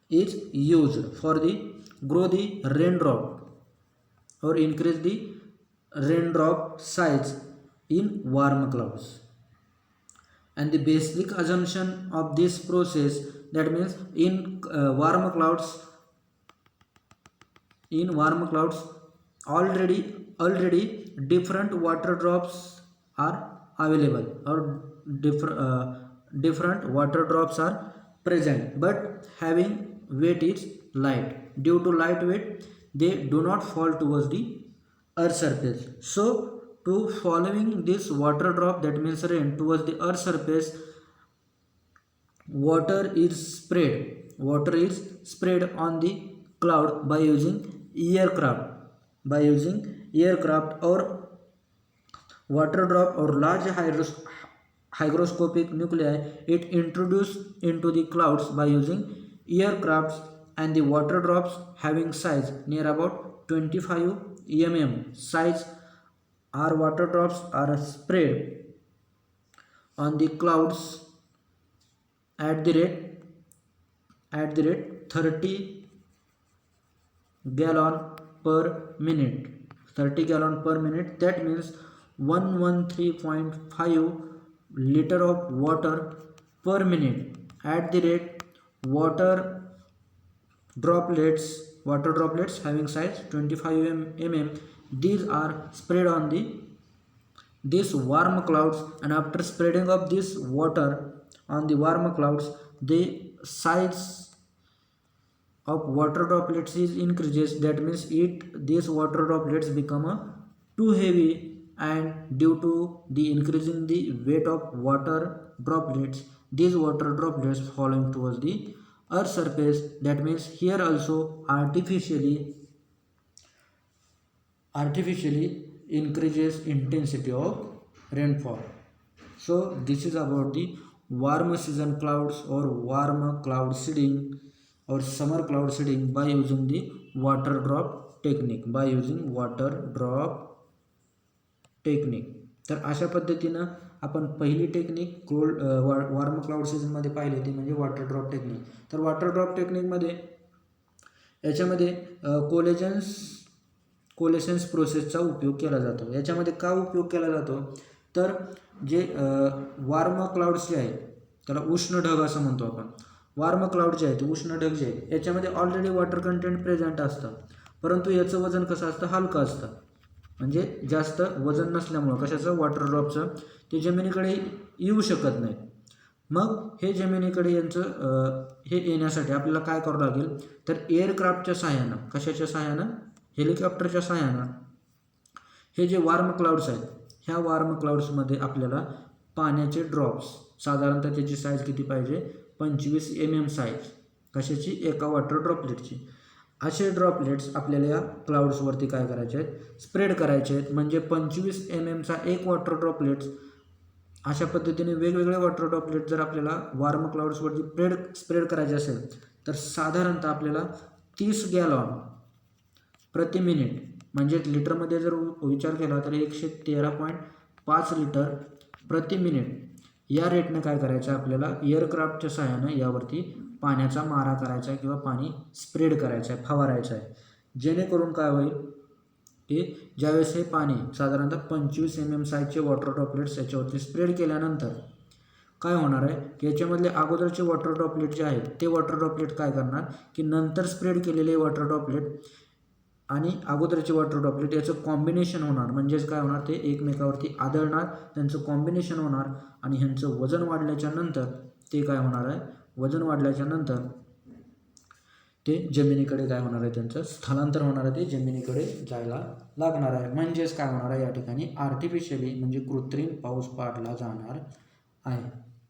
is used for the grow the raindrop or increase the raindrop size in warm clouds. And the basic assumption of this process, that means in warm clouds already different water drops are available, or different water drops are present, but having weight is light. Due to light weight, they do not fall towards the earth surface. So to following this water drop, that means rain, towards the earth surface, water is spread on the cloud by using aircraft or water drop or large hygroscopic nuclei. It introduced into the clouds by using aircrafts, and the water drops having size near about 25 mm size our water drops are spread on the clouds at the rate 30 gallon per minute. 30 gallon per minute, that means 113.5 liter of water per minute. At the rate water droplets having size 25 mm, these are spread on these warm clouds, and after spreading of this water on the warm clouds, the size of water droplets is increases. That means these water droplets become too heavy, and due to the increasing the weight of water droplets, these water droplets falling towards the earth surface. That means here also artificially increases intensity of rainfall. So this is about the warm season clouds or warm cloud seeding or summer cloud seeding by using the water drop technique. तर अशा पद्धतीनं आपण पहिली technique warm cloud सीझनमध्ये पाहिली, ती म्हणजे water drop technique. तर वॉटर ड्रॉप टेक्निकमध्ये याच्यामध्ये कोलेशन्स प्रोसेसचा उपयोग केला जातो. याच्यामध्ये का उपयोग केला जातो, तर जे वार्म क्लाउड्स जे आहेत त्याला उष्ण ढग असं म्हणतो आपण. वार्म क्लाउड जे आहेत, उष्ण ढग जे आहेत, याच्यामध्ये ऑलरेडी वॉटर कंटेंट प्रेझेंट असतं, परंतु याचं वजन कसं असतं, हलकं असतं. म्हणजे जास्त वजन नसल्यामुळं कशाचं, वॉटर ड्रॉपचं, ते जमिनीकडे येऊ शकत नाही. मग हे जमिनीकडे हे येण्यासाठी आपल्याला काय करावं लागेल, तर एअरक्राफ्टच्या सहाय्यानं, कशाच्या सहाय्यानं, हेलिकॉप्टरच्या सहाय्यानं हे जे वार्म क्लाउड्स आहेत, ह्या वार्म क्लाउड्समध्ये आपल्याला पाण्याचे ड्रॉप्स, साधारणतः त्याची साईज किती पाहिजे, 25 mm साईज, कशाची, एका वॉटर ड्रॉपलेटची. असे ड्रॉपलेट्स आपल्याला या क्लाउड्सवरती काय करायचे आहेत, स्प्रेड करायचे आहेत. म्हणजे 25 mm चा एक वॉटर ड्रॉपलेट्स, अशा पद्धतीने वेगवेगळे वॉटर ड्रॉपलेट जर आपल्याला वार्म क्लाउड्सवरती स्प्रेड करायचे असेल, तर साधारणतः आपल्याला 30 गॅलॉन प्रति मिनिट, म्हणजे लिटरमध्ये जर विचार केला तर 113.5 लिटर प्रति मिनिट या रेटनं काय करायचं, आपल्याला एअरक्राफ्टच्या सहाय्यानं यावरती पाण्याचा मारा करायचा आहे किंवा पाणी स्प्रेड करायचं आहे, फवारायचं आहे. जेणेकरून काय होईल, की ज्यावेळेस हे पाणी साधारणतः 25 mm साईजचे वॉटर ड्रॉपलेट्स याच्यावरती स्प्रेड केल्यानंतर काय होणार आहे, की याच्यामधले अगोदरचे वॉटर ड्रॉपलेट जे आहेत, ते वॉटर ड्रॉपलेट काय करणार, की नंतर स्प्रेड केलेले वॉटर ड्रॉपलेट आणि अगोदरचे वॉटर ड्रॉपलेट याचं कॉम्बिनेशन होणार. म्हणजेच काय होणार, ते एकमेकावरती आदळणार, त्यांचं कॉम्बिनेशन होणार, आणि ह्यांचं वजन वाढल्याच्या नंतर ते काय होणार आहे, वजन वाढल्याच्या नंतर ते जमिनीकडे काय होणार आहे, त्यांचं स्थलांतर होणार आहे, ते जमिनीकडे जायला लागणार आहे. म्हणजेच काय होणार आहे, या ठिकाणी आर्टिफिशियली म्हणजे कृत्रिम पाऊस पाडला जाणार आहे.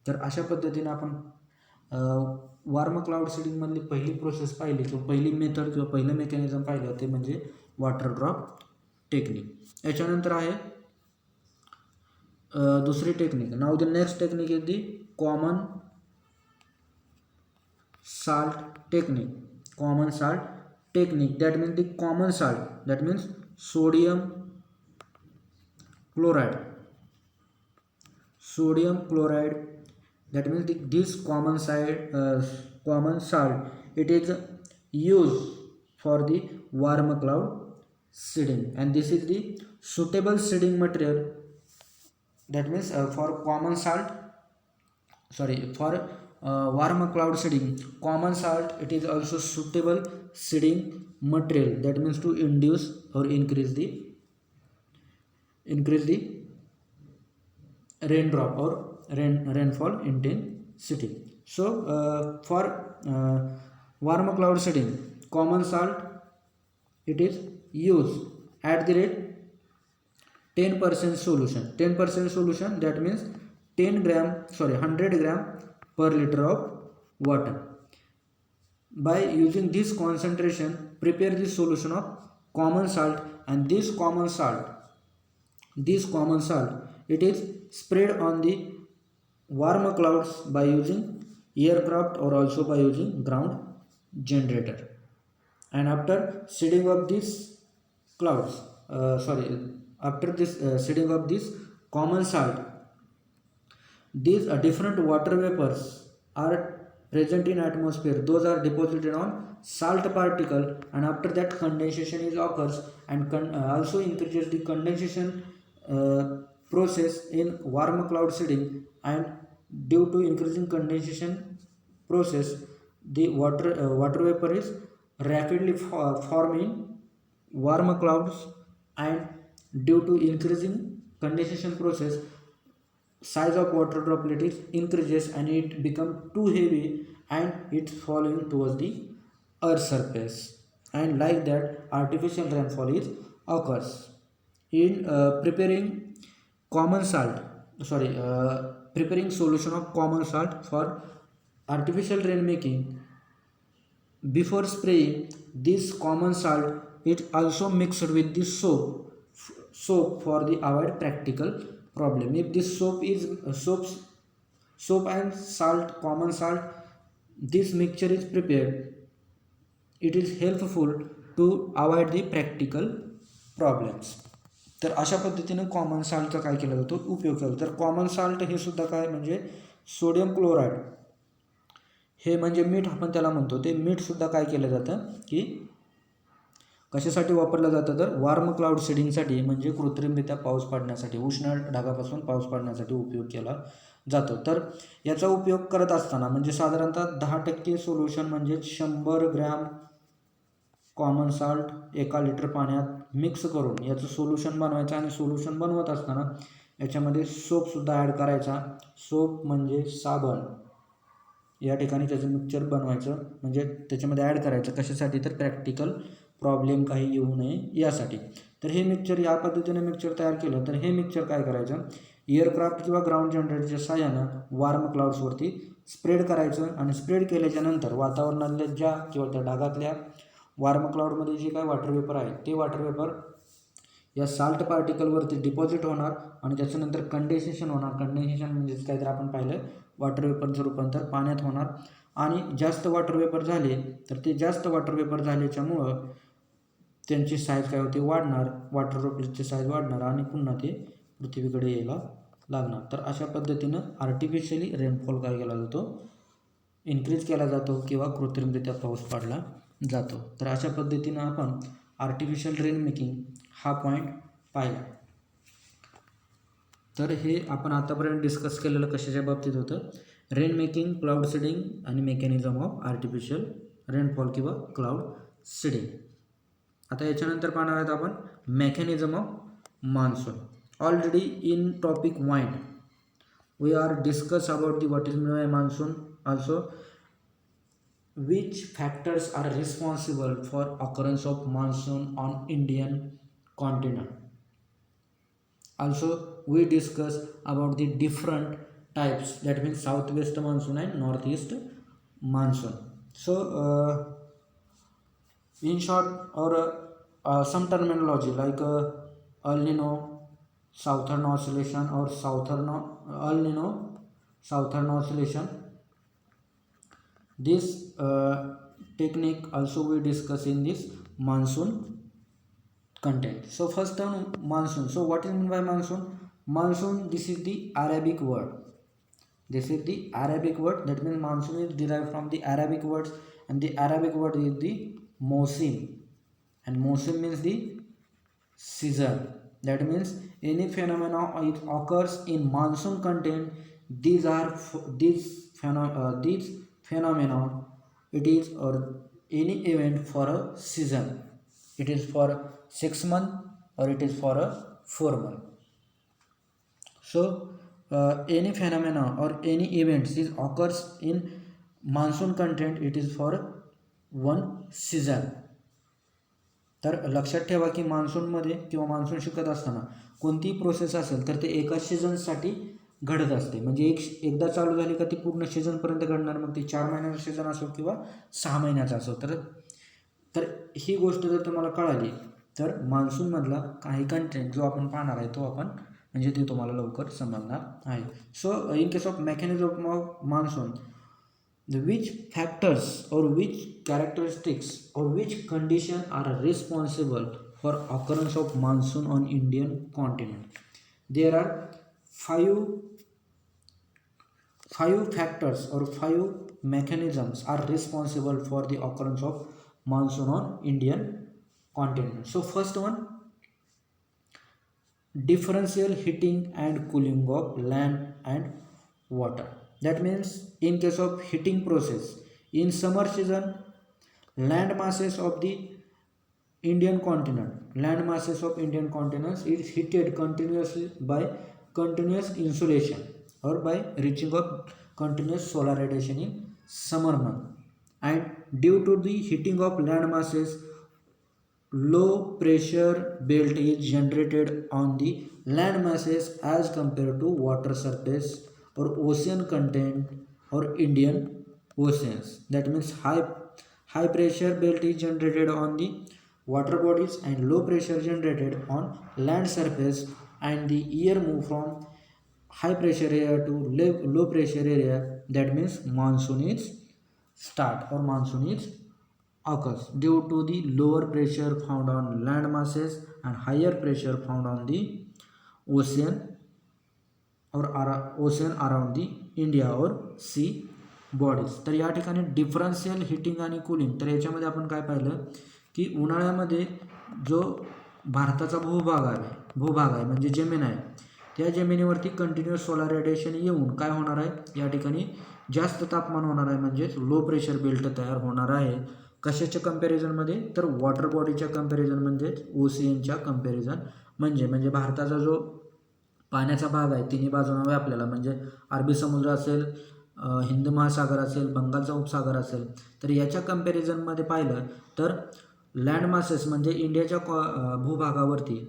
तर अशा पद्धतीने आपण वार्म क्लाउड सीडिंगमधली पहिली प्रोसेस पाहिली, किंवा पहिली मेथड किंवा पहिलं मेकॅनिझम पाहिलं, ते म्हणजे वॉटर ड्रॉप टेक्निक. याच्यानंतर आहे दुसरी technique. Now the next technique is the common salt technique. Common salt technique, that means the common salt, that means sodium chloride That means this common salt, it is used for the warm cloud seeding, and this is the suitable seeding material. That means for common salt, sorry, for warm cloud seeding, common salt, it is also suitable seeding material. That means to induce or increase the raindrop or rainfall intensity. So for warm cloud seeding, common salt, it is used at the rate 10% solution. 10% solution, that means 100 gram per liter of water. By using this concentration, prepare the solution of common salt, and this common salt, it is spread on the warm clouds by using aircraft or also by using ground generator. And after seeding of these clouds, after this seeding of this common salt, these different water vapors are present in atmosphere. Those are deposited on salt particle, and after that condensation is occurs, and also increases the condensation process in warm cloud seeding. And due to increasing condensation process, the water vapor is rapidly forming warm clouds, and due to increasing condensation process, size of water droplet is increases and it become too heavy, and it's falling towards the earth surface, and like that artificial rainfall is occurs. In preparing solution of common salt for artificial rain making, before spraying this common salt, it also mixed with the soap for the avoid practical problem. If this soap and salt, common salt, this mixture is prepared, it is helpful to avoid the practical problems. तर अशा पद्धतीने common साल्टचा काय केला जातो, उपयोग केला. तर common salt हे सुद्धा काय म्हणजे सोडियम क्लोराईड, हे म्हणजे मीठ आपण त्याला म्हणतो, ते मीठ सुद्धा काय केलं जातं की कशासाठी वापरलं जातं, तर वार्म क्लाउड सीडिंगसाठी, म्हणजे कृत्रिमरित्या पाऊस पाडण्यासाठी, उष्ण ढगापासून पाऊस पाडण्यासाठी उपयोग केला जातो. तर याचा उपयोग करत असताना म्हणजे साधारणतः 10% सोल्युशन म्हणजे 100 ग्रॅम कॉमन साल्ट एका लिटर पाण्यात मिक्स करून याचं सोल्युशन बनवायचं, आणि सोल्युशन बनवत असताना याच्यामध्ये सोपसुद्धा ॲड करायचा. सोप म्हणजे साबण, या ठिकाणी त्याचं मिक्सचर बनवायचं, म्हणजे त्याच्यामध्ये ॲड करायचं. कशासाठी, तर प्रॅक्टिकल प्रॉब्लेम काही येऊ नये यासाठी. तर हे मिक्सचर, या पद्धतीने मिक्सचर तयार केलं, तर हे मिक्सचर काय करायचं, एअरक्राफ्ट किंवा ग्राउंड जनरेटरच्या साहाय्यानं वार्म क्लाउड्सवरती स्प्रेड करायचं, आणि स्प्रेड केल्याच्या नंतर वातावरणातल्या ज्या किंवा त्या ढगातल्या वार्म क्लाउडमध्ये जे काय वॉटर वेपर आहे, ते वॉटर वेपर या साल्ट पार्टिकलवरती डिपॉझिट होणार, आणि त्याच्यानंतर कंडेन्सेशन होणार. कंडेन्सेशन म्हणजेच काय, तर आपण पाहिलं वॉटर वेपरचं रूपांतर पाण्यात होणार, आणि जास्त वॉटर वेपर झाले तर ते जास्त वॉटर वेपर झाल्याच्यामुळं त्यांची साईज काय होते, वाढणार, वॉटर ड्रॉपलेटची साईज वाढणार, आणि पुन्हा ते पृथ्वीकडे यायला लागणार. तर अशा पद्धतीनं आर्टिफिशियली रेनफॉल काय केला जातो, इन्क्रीज केला जातो, किंवा कृत्रिमरित्या पाऊस पाडला जातो. तर अशा पद्धतीनं आपण आर्टिफिशियल रेन मेकिंग हा पॉईंट पाहिला. तर हे आपण आतापर्यंत डिस्कस केलेलं कशाच्या बाबतीत होतं, रेन मेकिंग, क्लाउड सीडिंग आणि मेकॅनिझम ऑफ आर्टिफिशियल रेनफॉल किंवा क्लाउड सीडिंग. आता याच्यानंतर पाहणार आहेत आपण mechanism of monsoon. Already in topic 1 we are discuss about the what is by monsoon, also which factors are responsible for occurrence of monsoon on Indian continent. Also we discuss about the different types, that means southwest monsoon and northeast monsoon. So in short, or some terminology like El Nino, southern oscillation, or El Nino southern oscillation. This technique also we discuss in this monsoon content. So first term, monsoon. So what is meant by monsoon? Monsoon, this is the Arabic word. This is the Arabic word. That means monsoon is derived from the Arabic words, and the Arabic word is the Mosim, and Mosim means the season. That means any phenomena it occurs in monsoon content. These are these phenomena. It is or any event for a season. It is for 6 months or it is for a 4 month. So any phenomena or any events is occurs in monsoon content. It is for one season. तर लक्षात ठेवा की मान्सूनमध्ये किंवा monsoon शिकत असताना कोणतीही process असेल तर ते एका सीझनसाठी घडत असते. म्हणजे एकदा चालू झाली का ती पूर्ण सीझनपर्यंत घडणार. मग ती 4 महिन्याचा सीझन असो किंवा 6 महिन्याचा असो. तर तर ही गोष्ट जर तुम्हाला कळाली तर मान्सूनमधला काही कंटेंट जो आपण पाहणार आहे तो आपण म्हणजे ते तुम्हाला लवकर समजणार आहे. So in case of mechanism of monsoon, which factors or which characteristics or which condition are responsible for occurrence of monsoon on Indian continent? There are five factors or five mechanisms are responsible for the occurrence of monsoon on Indian continent. So first one, differential heating and cooling of land and water. That means in case of heating process, in summer season, land masses of the Indian continent is heated continuously by continuous insolation or by reaching of continuous solar radiation in summer month. And due to the heating of land masses, low pressure belt is generated on the land masses as compared to water surface or ocean content or Indian oceans. That means high pressure belt is generated on the water bodies and low pressure generated on land surface, and the air move from high pressure area to low pressure area. That means monsoon is start or monsoon is occurs due to the lower pressure found on land masses and higher pressure found on the ocean or ocean around the India or sea bodies. तर या ठिकाणी differential heating आणि cooling. तर याच्यामध्ये आपण काय पाहिलं की उन्हाळ्यामध्ये जो भारताचा भूभाग आहे म्हणजे जमीन आहे, त्या जमिनीवरती कंटिन्युअस सोलार रेडिएशन येऊन काय होणार आहे, या ठिकाणी जास्त तापमान होणार आहे, म्हणजेच लो प्रेशर बेल्ट तयार होणार आहे. कशाच्या कंपॅरिझनमध्ये, तर वॉटर बॉडीच्या कंपॅरिझन म्हणजेच ओशियनच्या कंपॅरिझन. म्हणजे भारताचा जो पाण्याचा भाग आहे तिन्ही बाजूंना व्यापलेला, म्हणजे अरबी समुद्र असेल, हिंद महासागर असेल, बंगालचा उपसागर असेल. तर याच्या कंपॅरिझनमध्ये पाहिलं तर लँड मासेस म्हणजे इंडियाच्या भूभागावरती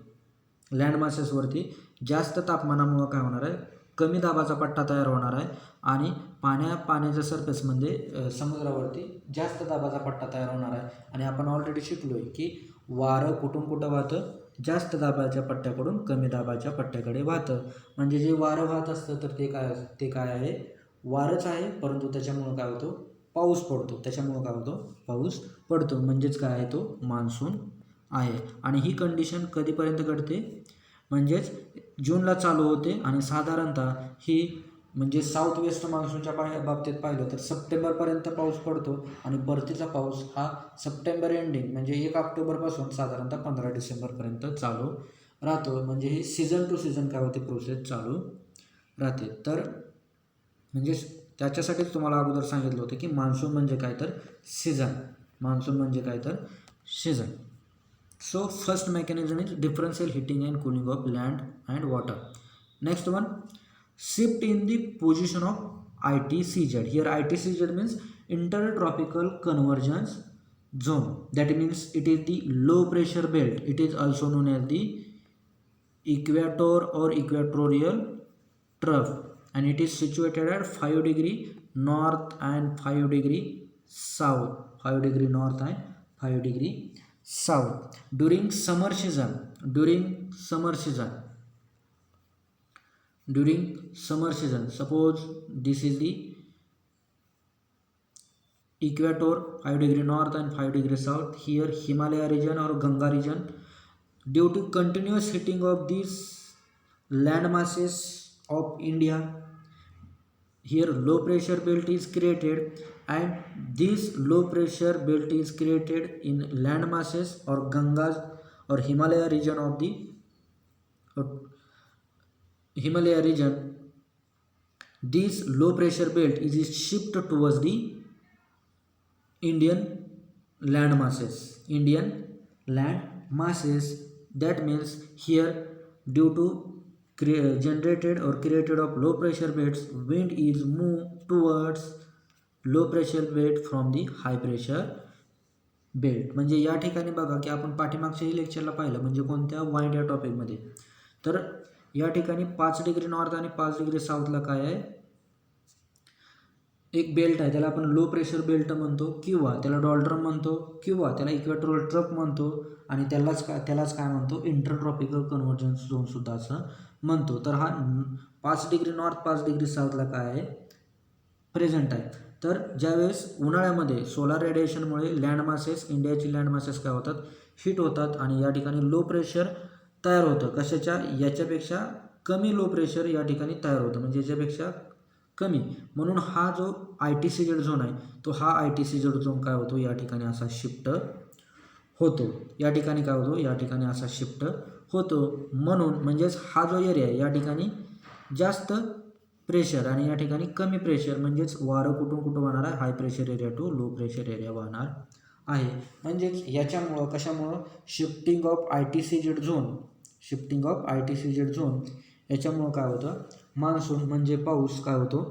लँड मासेसवरती जास्त तापमानामुळं काय होणार आहे, कमी दाबाचा पट्टा तयार होणार आहे आणि पाण्याच्या सरफेस म्हणजे समुद्रावरती जास्त दाबाचा पट्टा तयार होणार आहे. आणि आपण ऑलरेडी शिकलो आहे की वारं कुठं वाहतं, जास्त दाबाच्या पट्ट्याकडून कमी दाबाच्या पट्ट्याकडे वाहतं. म्हणजे जे वारं वाहत असतं तर ते काय आहे, वारंच आहे, परंतु त्याच्यामुळं काय होतं, पाऊस पडतो. म्हणजेच काय आहे, तो मान्सून आहे. आणि ही कंडिशन कधीपर्यंत घडते, म्हणजेच जूनला चालू होते आणि साधारणतः ही म्हणजे साऊथ वेस्ट मान्सूनच्या बाबतीत पाहिलं तर सप्टेंबरपर्यंत पाऊस पडतो आणि परतीचा पाऊस हा सप्टेंबर एंडिंग म्हणजे 1 ऑक्टोबरपासून साधारणतः 15 डिसेंबरपर्यंत चालू राहतो. म्हणजे ही सीझन टू सीझन काय होते, प्रोसेस चालू राहते. तर म्हणजे त्याच्यासाठीच तुम्हाला अगोदर सांगितलं होतं की मान्सून म्हणजे काय तर season. So first mechanism is differential heating and cooling of land and water. Next one, shift in the position of ITCZ. Here ITCZ means intertropical convergence zone. That means it is the low pressure belt. It is also known as the equator or equatorial trough, and it is situated at 5 degree north and 5 degree south. 5 degree north and 5 degree south. During summer season, suppose this is the equator, 5 degree north and 5 degree south. Here Himalaya region or Ganga region, due to continuous heating of these land masses of India, here low pressure belt is created, and this low pressure belt is created in land masses or Gangas or Himalaya region of the uh, Himalaya region. This low pressure belt is shifted towards the Indian land masses. Indian land masses. That means here, due to generated or created of low pressure belts, wind is moved towards low pressure belt from the high pressure belt. म्हणजे या ठिकाणी बघा की आपण पाठीमागच्याही लेक्चरला पाहिलं, म्हणजे कोणत्या wind या टॉपिकमध्ये. तर या ठिकाणी 5 डिग्री नॉर्थ आणि 5 डिग्री साऊथला काय आहे, एक बेल्ट आहे, त्याला आपण लो प्रेशर बेल्ट म्हणतो, किंवा त्याला डॉल्ड्रम म्हणतो, किंवा त्याला इक्वेटोरियल ट्रफ म्हणतो, आणि त्यालाच काय म्हणतो, इंटरट्रॉपिकल कन्व्हर्जन्स झोन सुद्धा असं म्हणतो. तर हा 5 डिग्री नॉर्थ 5 डिग्री साऊथला काय आहे, प्रेझेंट आहे. तर ज्यावेळेस उन्हाळ्यामध्ये सोलार रेडिएशनमुळे लँड मासेस, इंडियाची लँड मासेस काय होतात, हीट होतात, आणि या ठिकाणी लो प्रेशर तयार होतं. कशाच्या, याच्यापेक्षा कमी लो प्रेशर या ठिकाणी तयार होतं, म्हणजे याच्यापेक्षा कमी. म्हणून हा जो ITCZ झोन आहे, तो हा ITCZ झोन काय होतो, या ठिकाणी असा शिफ्ट होतो. या ठिकाणी काय होतो, या ठिकाणी असा शिफ्ट होतो. म्हणून म्हणजेच हा जो एरिया आहे, या ठिकाणी जास्त प्रेशर आणि या ठिकाणी कमी प्रेशर, म्हणजेच वारं कुठून वाहणार आहे, high pressure area to low pressure area वाहणार आहे. म्हणजेच याच्यामुळं कशामुळं, shifting of ITCZ zone, shifting of ITCZ zone याच्यामुळं काय होतं, मान्सून म्हणजे पाऊस काय होतो,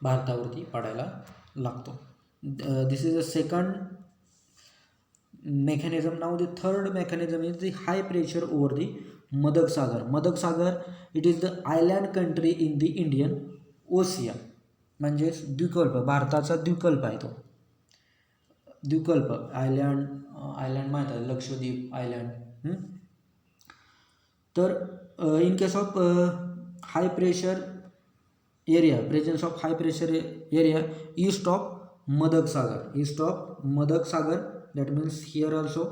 भारतावरती पडायला लागतो. This is a second mechanism. Now the third mechanism is the high pressure over the Madak Sagar. Madak Sagar, it is the island country in the Indian Ocean. म्हणजेच द्वीपकल्प, भारताचा द्वीपकल्प आहे तो. द्वीपकल्प, आयलँड माहीत आहे, लक्षद्वीप आयलँड. तर in case of high pressure area, presence of high pressure area east of Madagascar, east of Madagascar. That means here also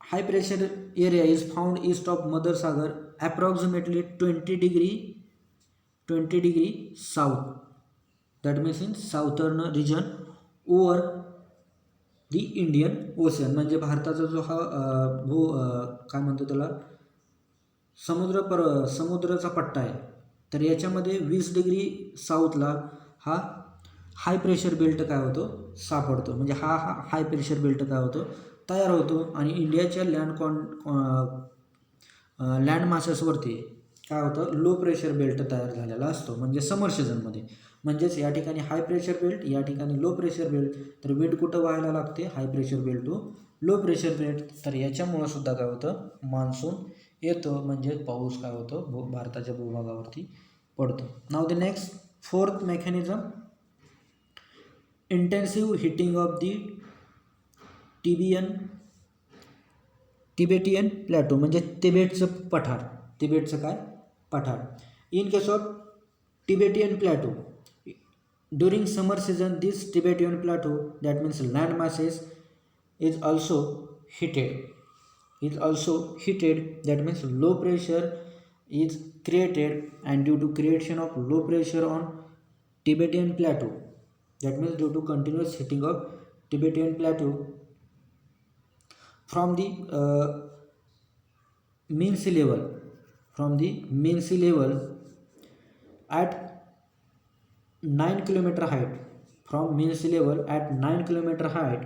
high pressure area is found east of Madar Sagar, approximately 20 degree south. That means in southern region over the Indian Ocean. म्हणजे भारताचा जो हा काय म्हणतो त्याला, समुद्राचा पट्टा आहे, तर याच्यामध्ये 20 डिग्री साऊथला हा हाय प्रेशर बेल्ट काय होतो, सापडतो. म्हणजे हा हाय प्रेशर बेल्ट काय होतो, तयार होतो, आणि इंडियाच्या लँड मासेसवरती काय होतं, लो प्रेशर बेल्ट तयार झालेला असतो, म्हणजे समर सीझनमध्ये. म्हणजेच या ठिकाणी हाय प्रेशर बेल्ट, या ठिकाणी लो प्रेशर बेल्ट. तर विंड कुठं व्हायला लागते, high pressure belt to low pressure belt. तर याच्यामुळं सुद्धा काय होतं, मान्सून येतो, म्हणजे पाऊस काय होतो, भारताच्या भूभागावरती पडतो. Now the next fourth mechanism, intensive heating of the Tibetan plateau, म्हणजे तिबेटचं पठार, तिबेटचं काय पठार. In case of Tibetan plateau, during summer season this Tibetan plateau, that means land masses is also heated, that means low pressure is created, and due to creation of low pressure on Tibetan plateau, that means due to continuous heating of Tibetan plateau from the mean sea level at 9 kilometer height, from mean sea level at 9 kilometer height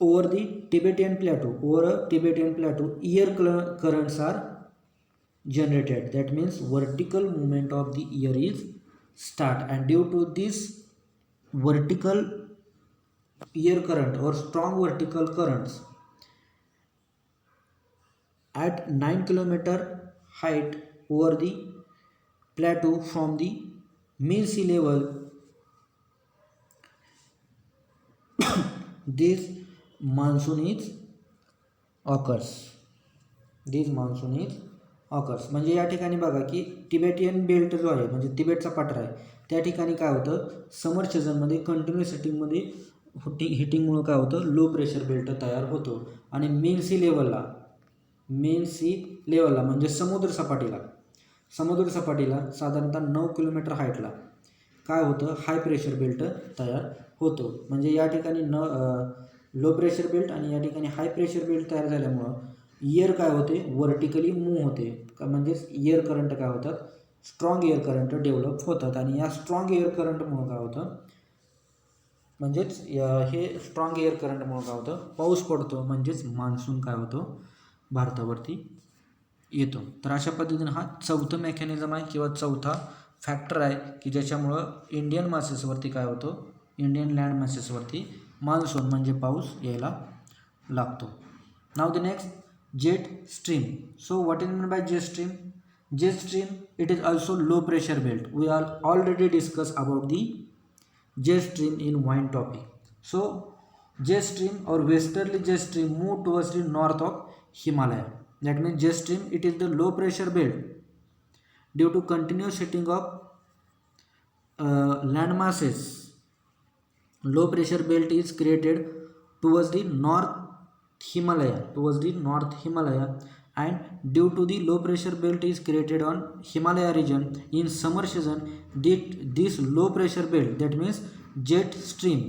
over the Tibetan plateau, air currents are generated. That means vertical movement of the air is start, and due to this vertical air current or strong vertical currents at 9 kilometer height over the plateau from the mean sea level, this monsoon is occurs. म्हणजे या ठिकाणी बघा की Tibetan belt जो आहे, म्हणजे तिबेटचा पठार आहे, त्या ठिकाणी काय होतं, समर सीझनमध्ये कंटिन्युअस हिटिंगमुळं काय होतं, लो प्रेशर बेल्ट तयार होतो. आणि मेन सी लेवलला म्हणजे समुद्र समुद्र सपाटीला साधारणतः 9 किलोमीटर हाईटला काय होतं, हाय प्रेशर बेल्ट तयार होतो. म्हणजे या ठिकाणी लो प्रेशर बेल्ट आणि या ठिकाणी हाय प्रेशर बेल्ट तयार झाल्यामुळं एअर काय होते, वर्टिकली मूव्ह होते का, म्हणजेच एअर करंट काय होतात, स्ट्रॉंग एअर करंट डेव्हलप होतात. आणि या स्ट्रॉंग एअर करंटमुळं काय होतं, म्हणजेच हे स्ट्रॉंग एअर करंटमुळं काय होतं, पाऊस पडतो, म्हणजेच मान्सून काय होतो, भारतावरती येतो. तर अशा पद्धतीनं हा चौथं मेकॅनिझम आहे किंवा चौथा फॅक्टर आहे की ज्याच्यामुळं इंडियन मासेसवरती काय होतं, इंडियन लँड मासेसवरती मान्सून म्हणजे पाऊस यायला लागतो. Now the next, jet stream. So what is mean by jet stream? Jet stream it is also low pressure belt. We are already discuss about the jet stream in wine topic. So jet stream or westerly jet stream move towards the north of Himalaya. That means jet stream it is the low pressure belt due to continuous heating of land masses. Low pressure belt is created towards the north Himalaya, and due to the low pressure belt is created on Himalaya region in summer season, this low pressure belt, that means jet stream,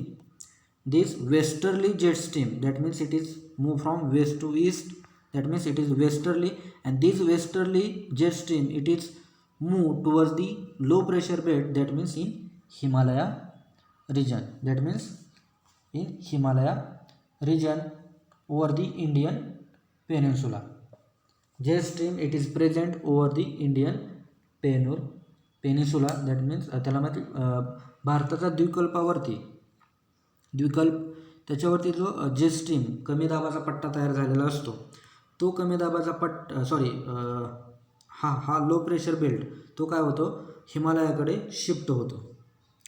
this westerly jet stream, that means it is move from west to east, that means it is westerly, and this westerly jet stream it is move towards the low pressure belt, that means in Himalaya region, that means in Himalaya region over the Indian peninsula. Jet stream it is present over the Indian peninsula, that means त्याला भारताचा द्वीपकल्प त्याच्यावरती जो jet stream कमी दाबाचा पट्टा तयार झालेला असतो, तो कमी दाबाचा हा लो प्रेशर बेल्ट तो काय होतो, हिमालयाकडे शिफ्ट होतो.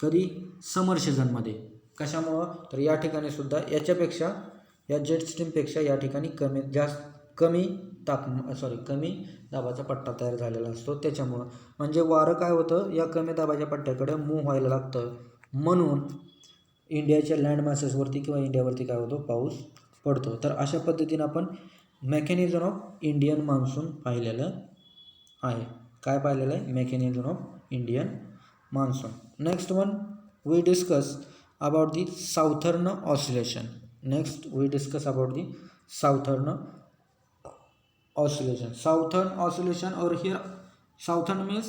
कधी, समर सीझनमध्ये. कशामुळं, तर या ठिकाणी सुद्धा याच्यापेक्षा, या जेट स्ट्रीमपेक्षा या ठिकाणी कमी दाबाचा पट्टा तयार झालेला असतो. त्याच्यामुळं म्हणजे वारं काय होतं, या कमी दाबाच्या पट्ट्याकडे मूव्ह व्हायला लागतं, म्हणून इंडियाच्या लँड मासेसवरती किंवा इंडियावरती काय होतो, पाऊस पडतो. तर अशा पद्धतीनं आपण मेकॅनिझम ऑफ इंडियन मान्सून पाहिलेलं आहे. काय पाहिलेलं आहे, mechanism of Indian monsoon. Next one we discuss about the southern oscillation. Southern oscillation, or here southern means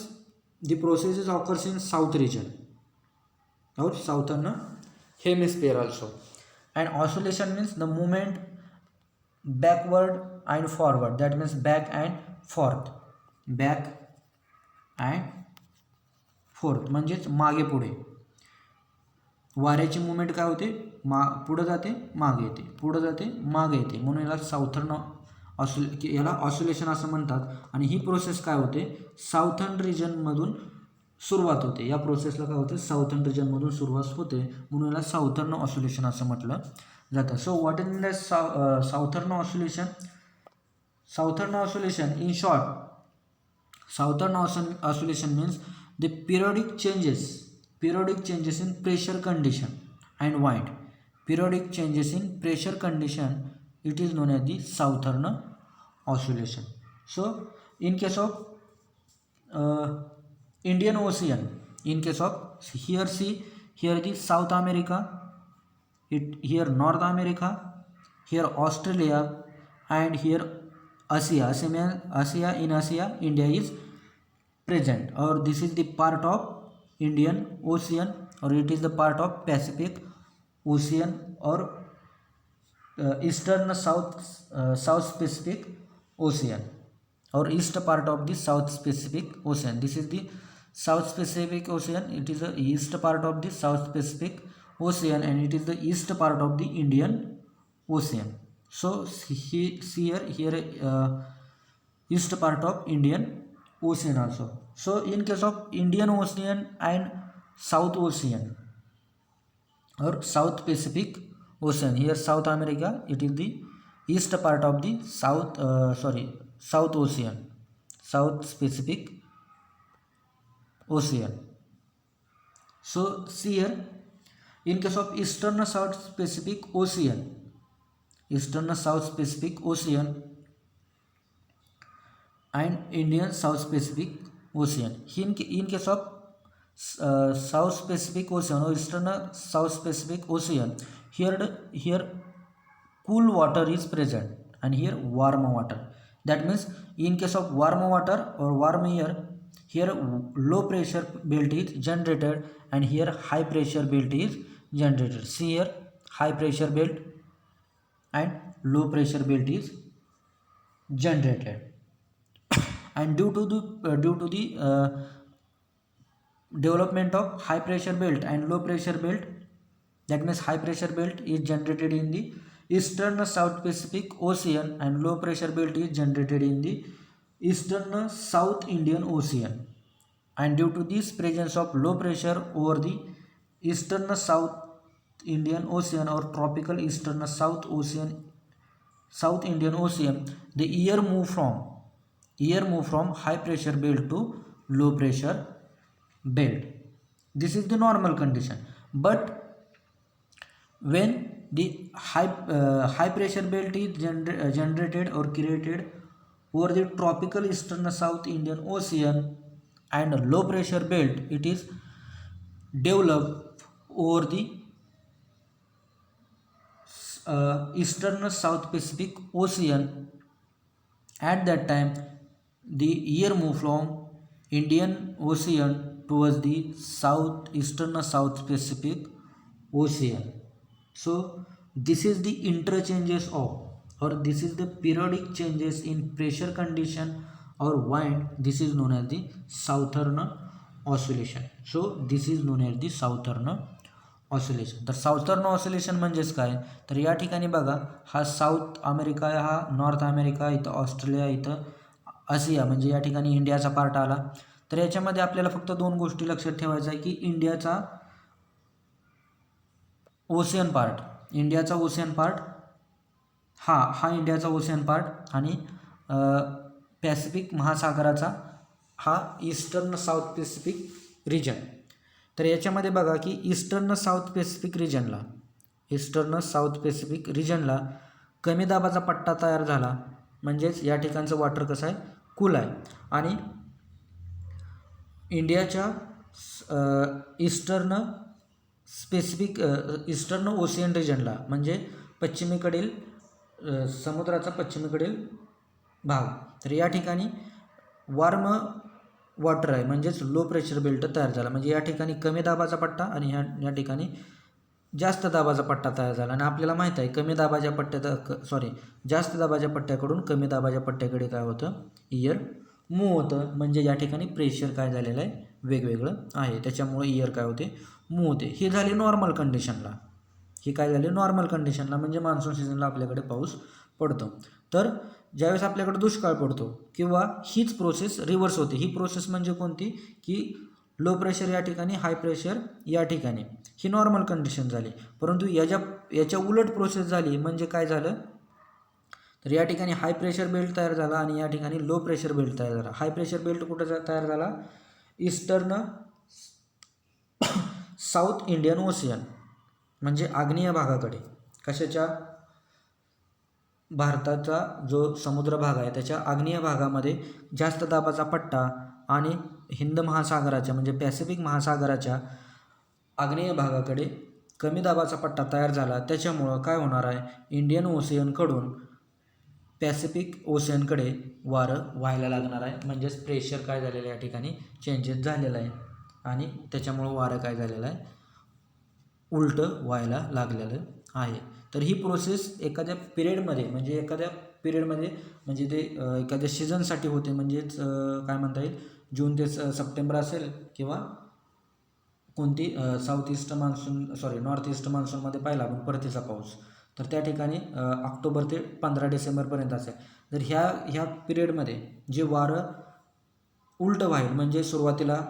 the process is occurs in south region or southern hemisphere also, and oscillation means the movement backward and forward, that means back and forth म्हणजेच मागे पुढे. वाऱ्याची movement काय होते, पुढं जाते मागे येते, पुढं जाते मागे येते, म्हणून याला याला ऑसिलेशन असं म्हणतात. आणि ही प्रोसेस काय होते, साऊथर्न रिजनमधून सुरुवात होते. या प्रोसेसला काय होते, साऊथर्न रिजनमधून सुरुवात होते, म्हणून याला साऊथर्न ऑसिलेशन असं म्हटलं जातं. So what is mean Southern oscillation? Southern oscillation in short, Southern oscillation means the periodic changes in pressure condition and wind. Periodic changes in pressure condition, it is known as the southern oscillation. So in case of Indian Ocean, in case of here the South America, here North America, here Australia, and here Asia. In Asia India is present, or this is the part of Indian Ocean, or it is the part of Pacific Ocean, or eastern South Pacific Ocean, or east part of the South Pacific Ocean. This is the South Pacific Ocean, it is the east part of the South Pacific Ocean, and it is the east part of the Indian Ocean. So here east part of Indian Ocean also. So in case of Indian Ocean and South Ocean or South Pacific Ocean, here South America, it is the east part of the South Ocean, South Pacific Ocean. So see here, in case of eastern South Pacific Ocean and Indian South Pacific ocean. In case of South Pacific Ocean or Eastern South Pacific Ocean, here cool water is present and here warm water. That means in case of warm water or warm air, here low pressure belt is generated and here high pressure belt is generated. See here high pressure belt and low pressure belt is generated. And due to the development of high pressure belt and low pressure belt, that means high pressure belt is generated in the Eastern South Pacific Ocean and low pressure belt is generated in the Eastern South Indian Ocean. And due to this presence of low pressure over the Eastern South Indian Ocean or tropical Eastern South Indian Ocean, the air move from high pressure belt to low pressure belt. This is the normal condition. But when the high pressure belt is generated or created over the tropical Eastern South Indian Ocean and low pressure belt, it is developed over the Eastern South Pacific Ocean. At that time, the air move from Indian Ocean towards the Eastern South Pacific Ocean. So this is the interchanges of, or this is the periodic changes in pressure condition or wind. This is known as the southern oscillation. So this is known as the southern oscillation. तर Southern oscillation म्हणजेच काय, तर या ठिकाणी बघा हा south America, हा north America, इथं ऑस्ट्रेलिया, इथं आशिया म्हणजे या ठिकाणी इंडियाचा पार्ट आला. तर याच्यामध्ये आपल्याला फक्त दोन गोष्टी लक्षात ठेवायचं आहे की इंडियाचा ओशियन पार्ट हा इंडियाचा ओशियन पार्ट आणि पॅसिफिक महासागराचा हा ईस्टर्न साऊथ पॅसिफिक रिजन. तर याच्यामध्ये बघा की ईस्टर्न साऊथ पॅसिफिक रिजनला कमी दाबाचा पट्टा तयार झाला, म्हणजेच या ठिकाणचं वॉटर कसं आहे, कूल आहे. आणि इंडियाच्या ईस्टर्न ओशियन रिजनला म्हणजे पश्चिमेकडील समुद्राचा पश्चिमेकडील भाग, तर या ठिकाणी वॉर्म वॉटर आहे, म्हणजेच लो प्रेशर बेल्ट तयार झाला. म्हणजे या ठिकाणी कमी दाबाचा पट्टा आणि या ठिकाणी जास्त दाबाचा पट्टा तयार झाला. आणि आपल्याला माहीत आहे जास्त दाबाच्या पट्ट्याकडून कमी दाबाच्या पट्ट्याकडे काय होतं, एअर मूव्ह होतं. म्हणजे या ठिकाणी प्रेशर काय झालेलं आहे, वेगवेगळं आहे, त्याच्यामुळे एअर काय होते, मूव्ह होते. ही झाली नॉर्मल कंडिशनला, म्हणजे मान्सून सीझनला आपल्याकडे पाऊस पडतो. तर ज्यावेळेस आपल्याकडे दुष्काळ पडतो किंवा हीच प्रोसेस रिव्हर्स होते. ही प्रोसेस म्हणजे कोणती, की लो प्रेशर या ठिकाणी, हाय प्रेशर या ठिकाणी, ही नॉर्मल कंडिशन झाली. परंतु याच्या उलट प्रोसेस झाली. म्हणजे काय झालं, तर या ठिकाणी हाय प्रेशर बेल्ट तयार झाला आणि या ठिकाणी लो प्रेशर बेल्ट तयार झाला. हाय प्रेशर बेल्ट कुठं तयार झाला, ईस्टर्न साऊथ इंडियन ओशियन म्हणजे आग्नेय भागाकडे. कशाच्या, भारताचा जो समुद्र भाग आहे त्याच्या आग्नेय भागामध्ये जास्त दाबाचा पट्टा आणि हिंद महासागराच्या म्हणजे पॅसिफिक महासागराच्या आग्नेय भागाकडे कमी दाबाचा पट्टा तयार झाला. त्याच्यामुळं काय होणार आहे, इंडियन ओशियनकडून पॅसिफिक ओशियनकडे वारं व्हायला लागणार आहे. म्हणजेच प्रेशर काय झालेलं आहे, या ठिकाणी चेंजेस झालेला आहे आणि त्याच्यामुळं वारं काय झालेलं आहे, उलटं व्हायला लागलेलं आहे. तर ही प्रोसेस एखाद्या पिरियडमध्ये म्हणजे ते एखाद्या सीझनसाठी होते. म्हणजेच काय म्हणता येईल, जून ते सप्टेंबर असेल किंवा कोणती नॉर्थ ईस्ट मान्सूनमध्ये पाहिला आपण परतीचा पाऊस, तर त्या ठिकाणी ऑक्टोबर ते 15 डिसेंबरपर्यंत असेल. तर ह्या पिरियडमध्ये जे वारं उलटं व्हाईल, म्हणजे सुरुवातीला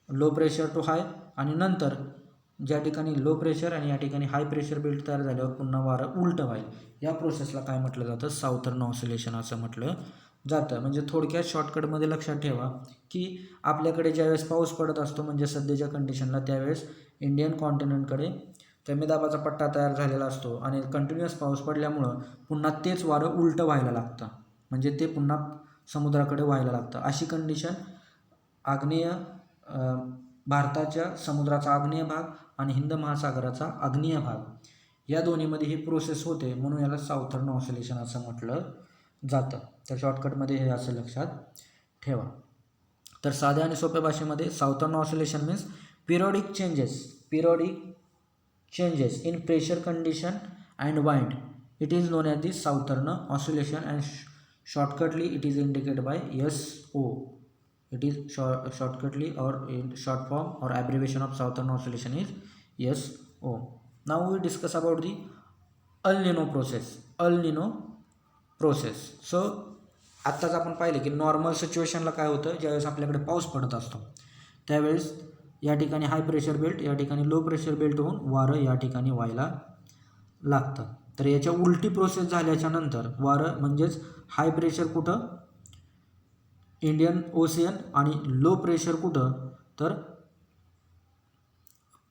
लो प्रेशर टू हाय आणि नंतर ज्या ठिकाणी लो प्रेशर आणि या ठिकाणी हाय प्रेशर बेल्ट तयार झाल्यावर पुन्हा वारं उलटं व्हाईल, या प्रोसेसला काय म्हटलं जातं, साऊथर्न ऑसिलेशन असं म्हटलं जातं. म्हणजे थोडक्यात शॉर्टकटमध्ये लक्षात ठेवा की आपल्याकडे ज्यावेळेस पाऊस पडत असतो, म्हणजे सध्याच्या कंडिशनला, त्यावेळेस इंडियन कॉन्टिनेंटकडे कमी दाबाचा पट्टा तयार झालेला असतो आणि कंटिन्युअस पाऊस पडल्यामुळं पुन्हा तेच वारं उलटं व्हायला लागतं, म्हणजे ते पुन्हा समुद्राकडे व्हायला लागतं. अशी कंडिशन आग्नेय भारताच्या समुद्राचा आग्नेय भाग आणि हिंद महासागराचा आग्नेय भाग या दोन्हीमध्ये ही प्रोसेस होते, म्हणून याला साऊथर्न ऑसिलेशन असं म्हटलं जातं. तर शॉर्टकटमध्ये हे असं लक्षात ठेवा. तर साध्या आणि सोप्या भाषेमध्ये Southern oscillation means periodic changes in pressure condition and wind. It is known as the southern oscillation and shortcutly it is indicated by SO. It is shortcutly or in short form or abbreviation of southern oscillation is SO. Now we discuss about the El Nino process. So आत्ताच आपण पाहिले की normal सिच्युएशनला काय होतं, ज्यावेळेस आपल्याकडे पाऊस पडत असतो त्यावेळेस या ठिकाणी हाय प्रेशर बेल्ट, या ठिकाणी लो प्रेशर बेल्ट होऊन वारं या ठिकाणी व्हायला लागतं. तर याच्या उलटी प्रोसेस झाल्याच्या नंतर वारं म्हणजेच हाय प्रेशर कुठं, इंडियन ओशियन, आणि लो प्रेशर कुठं तर